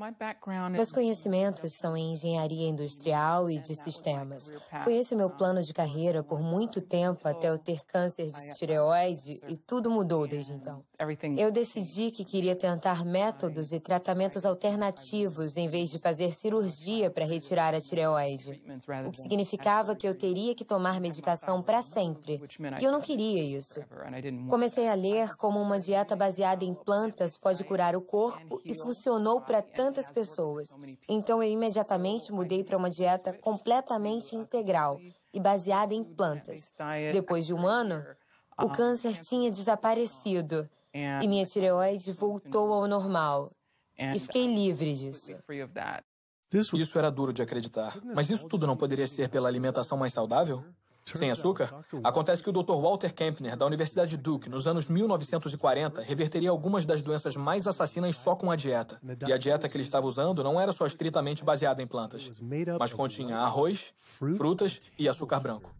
Meus conhecimentos são em engenharia industrial e de sistemas. Foi esse meu plano de carreira por muito tempo até eu ter câncer de tireoide e tudo mudou desde então. Eu decidi que queria tentar métodos e tratamentos alternativos em vez de fazer cirurgia para retirar a tireoide, o que significava que eu teria que tomar medicação para sempre. E eu não queria isso. Comecei a ler como uma dieta baseada em plantas pode curar o corpo e funcionou para tantas pessoas. Então eu imediatamente mudei para uma dieta completamente integral e baseada em plantas. Depois de 1 ano, o câncer tinha desaparecido e minha tireoide voltou ao normal. E fiquei livre disso. Isso era duro de acreditar. Mas isso tudo não poderia ser pela alimentação mais saudável? Sem açúcar? Acontece que o Dr. Walter Kempner, da Universidade de Duke, nos anos 1940, reverteria algumas das doenças mais assassinas só com a dieta. E a dieta que ele estava usando não era só estritamente baseada em plantas, mas continha arroz, frutas e açúcar branco.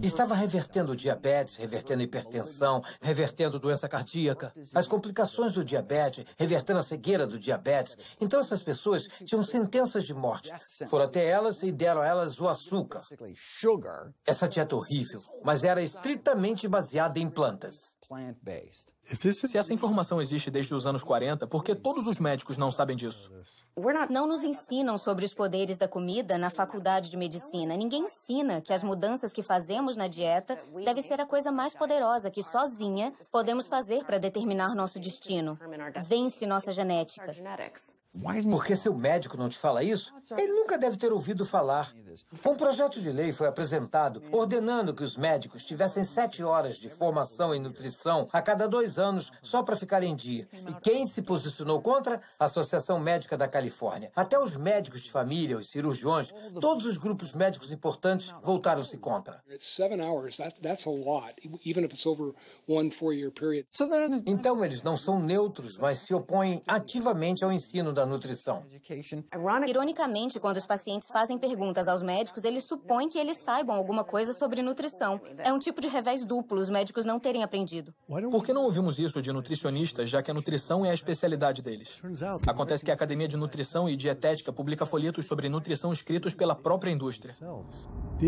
Estava revertendo diabetes, revertendo hipertensão, revertendo doença cardíaca, as complicações do diabetes, revertendo a cegueira do diabetes. Então essas pessoas tinham sentenças de morte. Foram até elas e deram a elas o açúcar. Essa dieta horrível, mas era estritamente baseada em plantas. Se essa informação existe desde os anos 40, por que todos os médicos não sabem disso? Não nos ensinam sobre os poderes da comida na faculdade de medicina. Ninguém ensina que as mudanças que fazemos na dieta deve ser a coisa mais poderosa que sozinha podemos fazer para determinar nosso destino. Vence nossa genética. Porque seu médico não te fala isso? Ele nunca deve ter ouvido falar. Um projeto de lei foi apresentado ordenando que os médicos tivessem 7 horas de formação em nutrição a cada 2 anos só para ficar em dia. E quem se posicionou contra? A Associação Médica da Califórnia. Até os médicos de família, os cirurgiões, todos os grupos médicos importantes voltaram-se contra. Então eles não são neutros, mas se opõem ativamente ao ensino da nutrição. Ironicamente, quando os pacientes fazem perguntas aos médicos, eles supõem que eles saibam alguma coisa sobre nutrição. É um tipo de revés duplo, os médicos não terem aprendido. Por que não ouvimos isso de nutricionistas, já que a nutrição é a especialidade deles? Acontece que a Academia de Nutrição e Dietética publica folhetos sobre nutrição escritos pela própria indústria.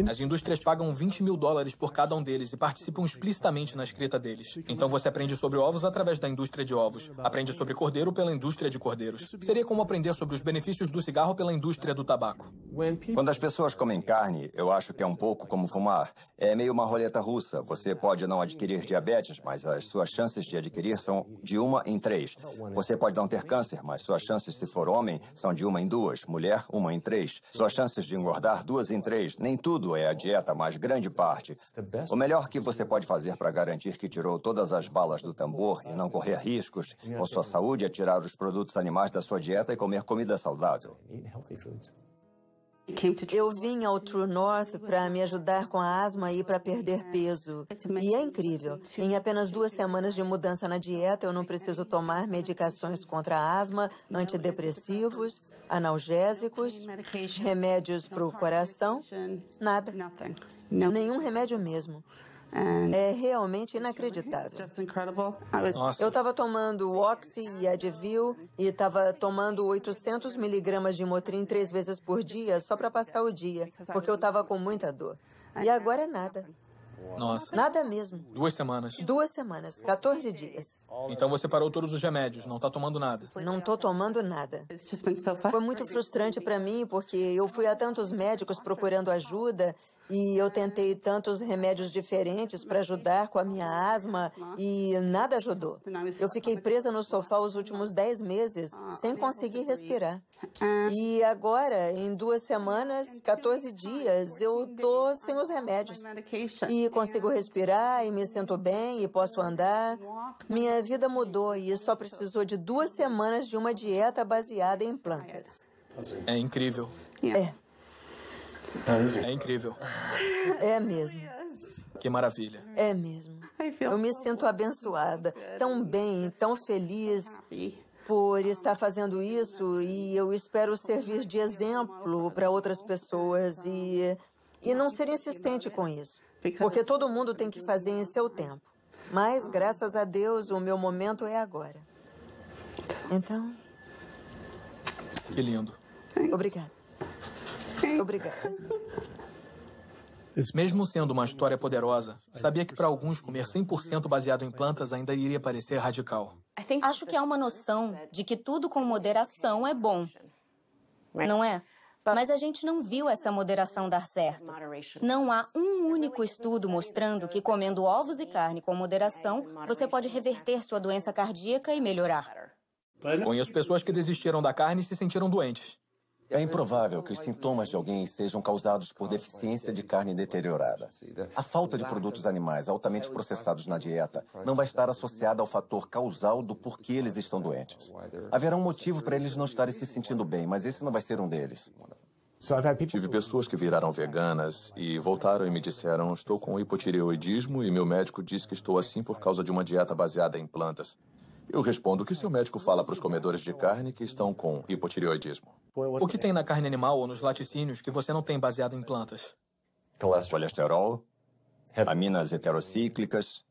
As indústrias pagam $20 mil por cada um deles e participam explicitamente na escrita deles. Então você aprende sobre ovos através da indústria de ovos, aprende sobre cordeiro pela indústria de cordeiros. Seria como aprender sobre os benefícios do cigarro pela indústria do tabaco. Quando as pessoas comem carne, eu acho que é um pouco como fumar. É meio uma roleta russa. Você pode não adquirir diabetes, mas as suas chances de adquirir são de 1 em 3. Você pode não ter câncer, mas suas chances, se for homem, são de 1 em 2. Mulher, 1 em 3. Suas chances de engordar, 2 em 3. Nem tudo é a dieta, mas grande parte. O melhor que você pode fazer para garantir que tirou todas as balas do tambor e não correr riscos com sua saúde é tirar os produtos animais da sua dieta e comer comida saudável. Eu vim ao True North para me ajudar com a asma e para perder peso. E é incrível. Em apenas 2 semanas de mudança na dieta, eu não preciso tomar medicações contra a asma, antidepressivos, analgésicos, remédios para o coração, nada. Nenhum remédio mesmo. É realmente inacreditável. Nossa. Eu estava tomando Oxy e Advil e estava tomando 800 miligramas de Motrin 3 vezes por dia só para passar o dia, porque eu estava com muita dor. E agora é nada. Nossa. Nada mesmo. 2 semanas. 2 semanas, 14 dias. Então você parou todos os remédios, não tá tomando nada. Não tô tomando nada. Foi muito frustrante para mim, porque eu fui a tantos médicos procurando ajuda e eu tentei tantos remédios diferentes para ajudar com a minha asma e nada ajudou. Eu fiquei presa no sofá os últimos 10 meses, sem conseguir respirar. E agora, em 2 semanas, 14 dias, eu tô sem os remédios. E consigo respirar e me sinto bem e posso andar. Minha vida mudou e só precisou de 2 semanas de uma dieta baseada em plantas. É incrível. É. É incrível. É mesmo. Que maravilha. É mesmo. Eu me sinto abençoada, tão bem, tão feliz por estar fazendo isso e eu espero servir de exemplo para outras pessoas e não ser insistente com isso, porque todo mundo tem que fazer em seu tempo. Mas, graças a Deus, o meu momento é agora. Então... Que lindo. Obrigada. Obrigada. Mesmo sendo uma história poderosa, sabia que para alguns comer 100% baseado em plantas ainda iria parecer radical. Acho que há uma noção de que tudo com moderação é bom, não é? Mas a gente não viu essa moderação dar certo. Não há um único estudo mostrando que comendo ovos e carne com moderação, você pode reverter sua doença cardíaca e melhorar. Conheço pessoas que desistiram da carne e se sentiram doentes. É improvável que os sintomas de alguém sejam causados por deficiência de carne deteriorada. A falta de produtos animais altamente processados na dieta não vai estar associada ao fator causal do porquê eles estão doentes. Haverá um motivo para eles não estarem se sentindo bem, mas esse não vai ser um deles. Tive pessoas que viraram veganas e voltaram e me disseram: estou com hipotireoidismo e meu médico diz que estou assim por causa de uma dieta baseada em plantas. Eu respondo que seu médico fala para os comedores de carne que estão com hipotireoidismo. O que tem na carne animal ou nos laticínios que você não tem baseado em plantas? Colesterol, aminas heterocíclicas,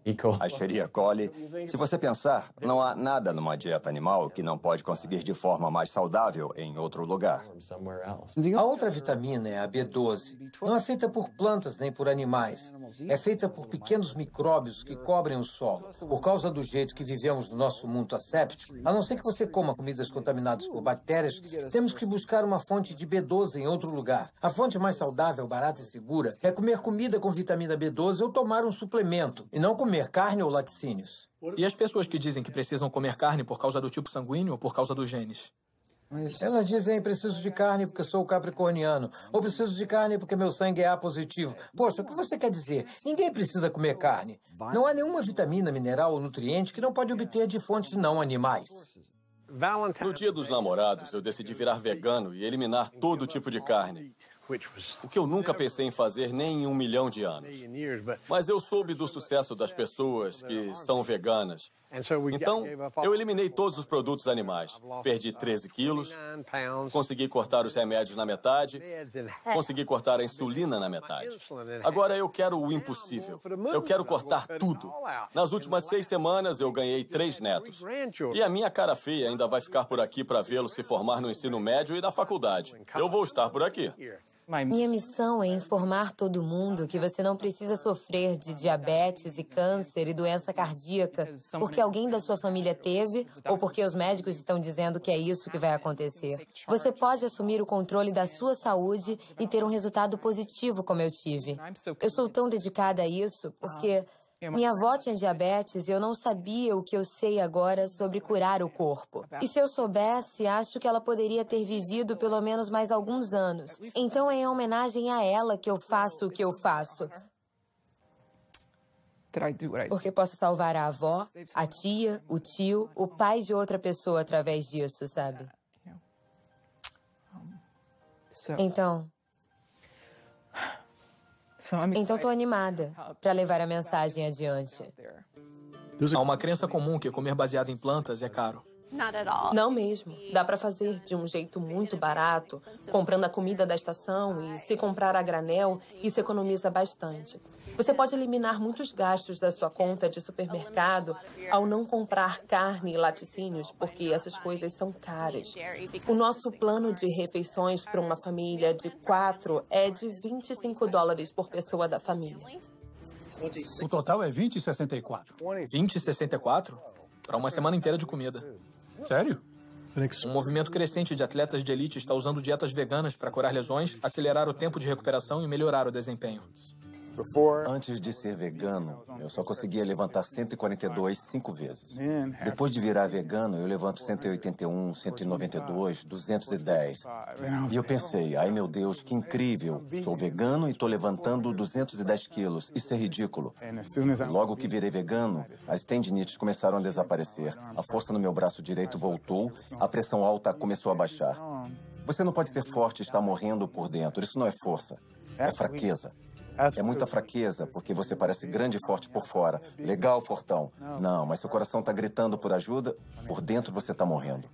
Escherichia coli. Se você pensar, não há nada numa dieta animal que não pode conseguir de forma mais saudável em outro lugar. A outra vitamina é a B12. Não é feita por plantas nem por animais. É feita por pequenos micróbios que cobrem o solo. Por causa do jeito que vivemos no nosso mundo asséptico, a não ser que você coma comidas contaminadas por bactérias, temos que buscar uma fonte de B12 em outro lugar. A fonte mais saudável, barata e segura é comer comida com vitamina B12 ou tomar um suplemento, e não comer carne ou laticínios. E as pessoas que dizem que precisam comer carne por causa do tipo sanguíneo ou por causa dos genes? Elas dizem: preciso de carne porque sou capricorniano, ou preciso de carne porque meu sangue é A positivo. Poxa, o que você quer dizer? Ninguém precisa comer carne. Não há nenhuma vitamina, mineral ou nutriente que não pode obter de fontes não animais. No Dia dos Namorados, eu decidi virar vegano e eliminar todo tipo de carne. O que eu nunca pensei em fazer nem em 1 milhão de anos. Mas eu soube do sucesso das pessoas que são veganas. Então, eu eliminei todos os produtos animais. Perdi 13 quilos, consegui cortar os remédios na metade, consegui cortar a insulina na metade. Agora eu quero o impossível. Eu quero cortar tudo. Nas últimas 6 semanas, eu ganhei 3 netos. E a minha cara feia ainda vai ficar por aqui para vê-lo se formar no ensino médio e na faculdade. Eu vou estar por aqui. Minha missão é informar todo mundo que você não precisa sofrer de diabetes e câncer e doença cardíaca porque alguém da sua família teve ou porque os médicos estão dizendo que é isso que vai acontecer. Você pode assumir o controle da sua saúde e ter um resultado positivo como eu tive. Eu sou tão dedicada a isso porque minha avó tinha diabetes e eu não sabia o que eu sei agora sobre curar o corpo. E se eu soubesse, acho que ela poderia ter vivido pelo menos mais alguns anos. Então é em homenagem a ela que eu faço o que eu faço. Porque posso salvar a avó, a tia, o tio, o pai de outra pessoa através disso, sabe? Então, estou animada para levar a mensagem adiante. Há uma crença comum que comer baseado em plantas é caro. Não mesmo. Dá para fazer de um jeito muito barato, comprando a comida da estação e se comprar a granel, isso economiza bastante. Você pode eliminar muitos gastos da sua conta de supermercado ao não comprar carne e laticínios, porque essas coisas são caras. O nosso plano de refeições para uma família de 4 é de $25 por pessoa da família. O total é 20,64. 20,64? Para uma semana inteira de comida. Sério? Um movimento crescente de atletas de elite está usando dietas veganas para curar lesões, acelerar o tempo de recuperação e melhorar o desempenho. Antes de ser vegano, eu só conseguia levantar 142 5 vezes. Depois de virar vegano, eu levanto 181, 192, 210. E eu pensei, ai meu Deus, que incrível. Sou vegano e estou levantando 210 quilos. Isso é ridículo. Logo que virei vegano, as tendinites começaram a desaparecer. A força no meu braço direito voltou, a pressão alta começou a baixar. Você não pode ser forte e estar morrendo por dentro. Isso não é força, é fraqueza. É muita fraqueza, porque você parece grande e forte por fora. Legal, fortão. Não, mas seu coração está gritando por ajuda, por dentro você está morrendo.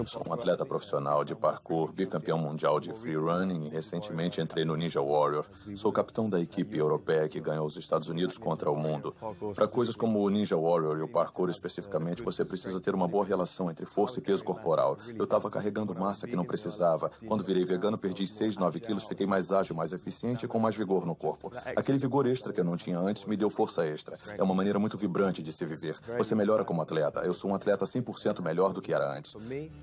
Sou um atleta profissional de parkour, bicampeão mundial de free running e recentemente entrei no Ninja Warrior. Sou capitão da equipe europeia que ganhou os Estados Unidos contra o mundo. Para coisas como o Ninja Warrior e o parkour especificamente, você precisa ter uma boa relação entre força e peso corporal. Eu estava carregando massa que não precisava. Quando virei vegano, perdi 6, 9 quilos, fiquei mais ágil, mais eficiente e com mais vigor no corpo. Aquele vigor extra que eu não tinha antes me deu força extra. É uma maneira muito vibrante de se viver. Você melhora como atleta. Eu sou um atleta 100% melhor do que era antes.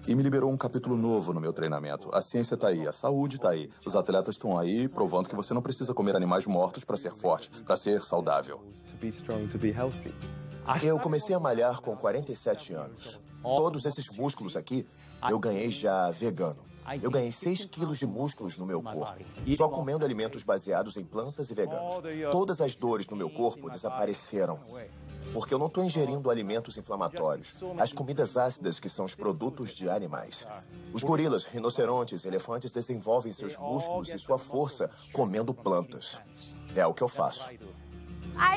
E me liberou um capítulo novo no meu treinamento. A ciência está aí, a saúde está aí. Os atletas estão aí provando que você não precisa comer animais mortos para ser forte, para ser saudável. Eu comecei a malhar com 47 anos. Todos esses músculos aqui, eu ganhei já vegano. Eu ganhei 6 quilos de músculos no meu corpo, só comendo alimentos baseados em plantas e veganos. Todas as dores no meu corpo desapareceram. Porque eu não estou ingerindo alimentos inflamatórios. As comidas ácidas que são os produtos de animais. Os gorilas, rinocerontes, elefantes desenvolvem seus músculos e sua força comendo plantas. É o que eu faço.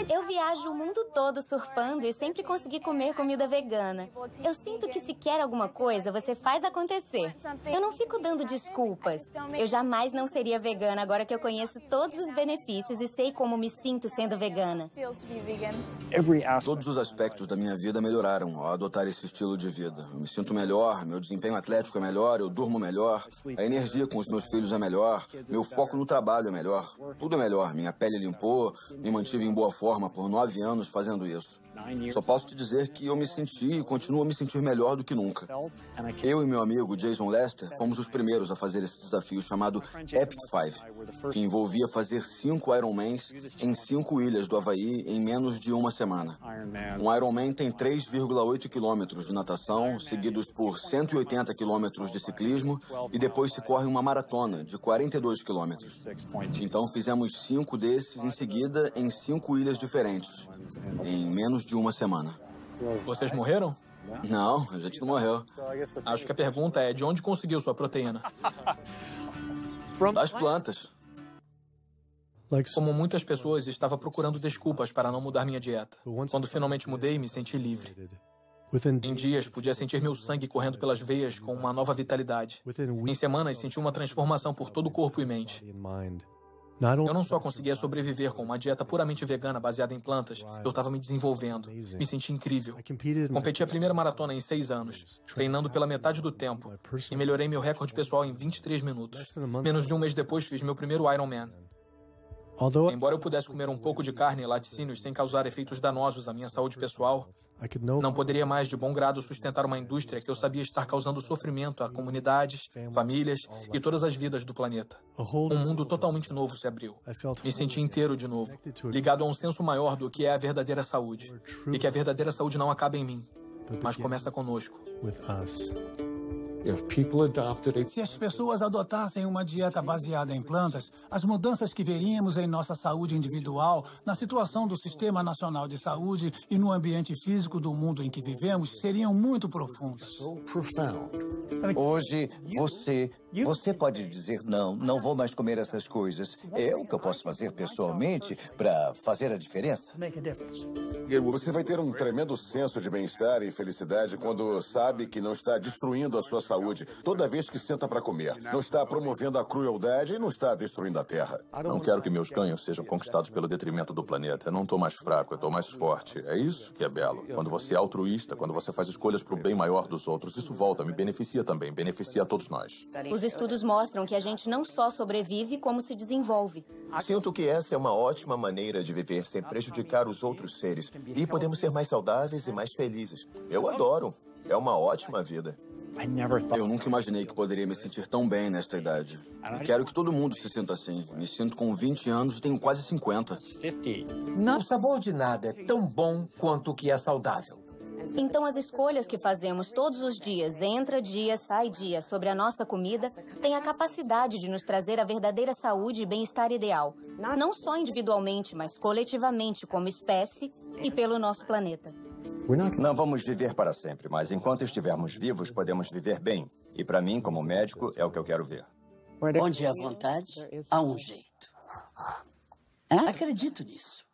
Eu viajo o mundo todo surfando e sempre consegui comer comida vegana. Eu sinto que se quer alguma coisa, você faz acontecer. Eu não fico dando desculpas. Eu jamais não seria vegana agora que eu conheço todos os benefícios e sei como me sinto sendo vegana. Todos os aspectos da minha vida melhoraram ao adotar esse estilo de vida. Eu me sinto melhor, meu desempenho atlético é melhor, eu durmo melhor, a energia com os meus filhos é melhor, meu foco no trabalho é melhor. Tudo é melhor. Minha pele limpou, me mantive em boa forma por 9 anos fazendo isso. Só posso te dizer que eu me senti e continuo a me sentir melhor do que nunca. Eu e meu amigo Jason Lester fomos os primeiros a fazer esse desafio chamado Epic 5, que envolvia fazer 5 Ironmans em 5 ilhas do Havaí em menos de uma semana. Um Ironman tem 3,8 quilômetros de natação, seguidos por 180 quilômetros de ciclismo, e depois se corre uma maratona de 42 quilômetros. Então fizemos 5 desses em seguida em 5 ilhas diferentes, em menos de uma semana. Vocês morreram? Não, a gente não morreu. Acho que a pergunta é de onde conseguiu sua proteína? Das plantas. Como muitas pessoas, estava procurando desculpas para não mudar minha dieta. Quando finalmente mudei, me senti livre. Em dias, podia sentir meu sangue correndo pelas veias com uma nova vitalidade. Em semanas, senti uma transformação por todo o corpo e mente. Eu não só conseguia sobreviver com uma dieta puramente vegana baseada em plantas, eu estava me desenvolvendo. Me senti incrível. Competi a primeira maratona em 6 anos, treinando pela metade do tempo, e melhorei meu recorde pessoal em 23 minutos. Menos de um mês depois, fiz meu primeiro Ironman. Embora eu pudesse comer um pouco de carne e laticínios sem causar efeitos danosos à minha saúde pessoal, não poderia mais de bom grado sustentar uma indústria que eu sabia estar causando sofrimento a comunidades, famílias e todas as vidas do planeta. Um mundo totalmente novo se abriu. Me senti inteiro de novo, ligado a um senso maior do que é a verdadeira saúde. E que a verdadeira saúde não acaba em mim, mas começa conosco. Se as pessoas adotassem uma dieta baseada em plantas, as mudanças que veríamos em nossa saúde individual, na situação do Sistema Nacional de Saúde e no ambiente físico do mundo em que vivemos seriam muito profundas. Hoje, você pode dizer não vou mais comer essas coisas. É o que eu posso fazer pessoalmente para fazer a diferença. Você vai ter um tremendo senso de bem-estar e felicidade quando sabe que não está destruindo a sua saúde toda vez que senta para comer. Não está promovendo a crueldade e não está destruindo a terra. Não quero que meus ganhos sejam conquistados pelo detrimento do planeta. Eu não estou mais fraco, eu estou mais forte. É isso que é belo. Quando você é altruísta, quando você faz escolhas para o bem maior dos outros, isso volta, me beneficia também, beneficia a todos nós. Os Os estudos mostram que a gente não só sobrevive, como se desenvolve. Sinto que essa é uma ótima maneira de viver sem prejudicar os outros seres. E podemos ser mais saudáveis e mais felizes. Eu adoro. É uma ótima vida. Eu nunca imaginei que poderia me sentir tão bem nesta idade. E quero que todo mundo se sinta assim. Me sinto com 20 anos e tenho quase 50. O sabor de nada é tão bom quanto o que é saudável. Então, as escolhas que fazemos todos os dias, entra dia, sai dia, sobre a nossa comida, têm a capacidade de nos trazer a verdadeira saúde e bem-estar ideal. Não só individualmente, mas coletivamente, como espécie e pelo nosso planeta. Não vamos viver para sempre, mas enquanto estivermos vivos, podemos viver bem. E para mim, como médico, é o que eu quero ver. Onde há vontade, há um jeito. Acredito nisso.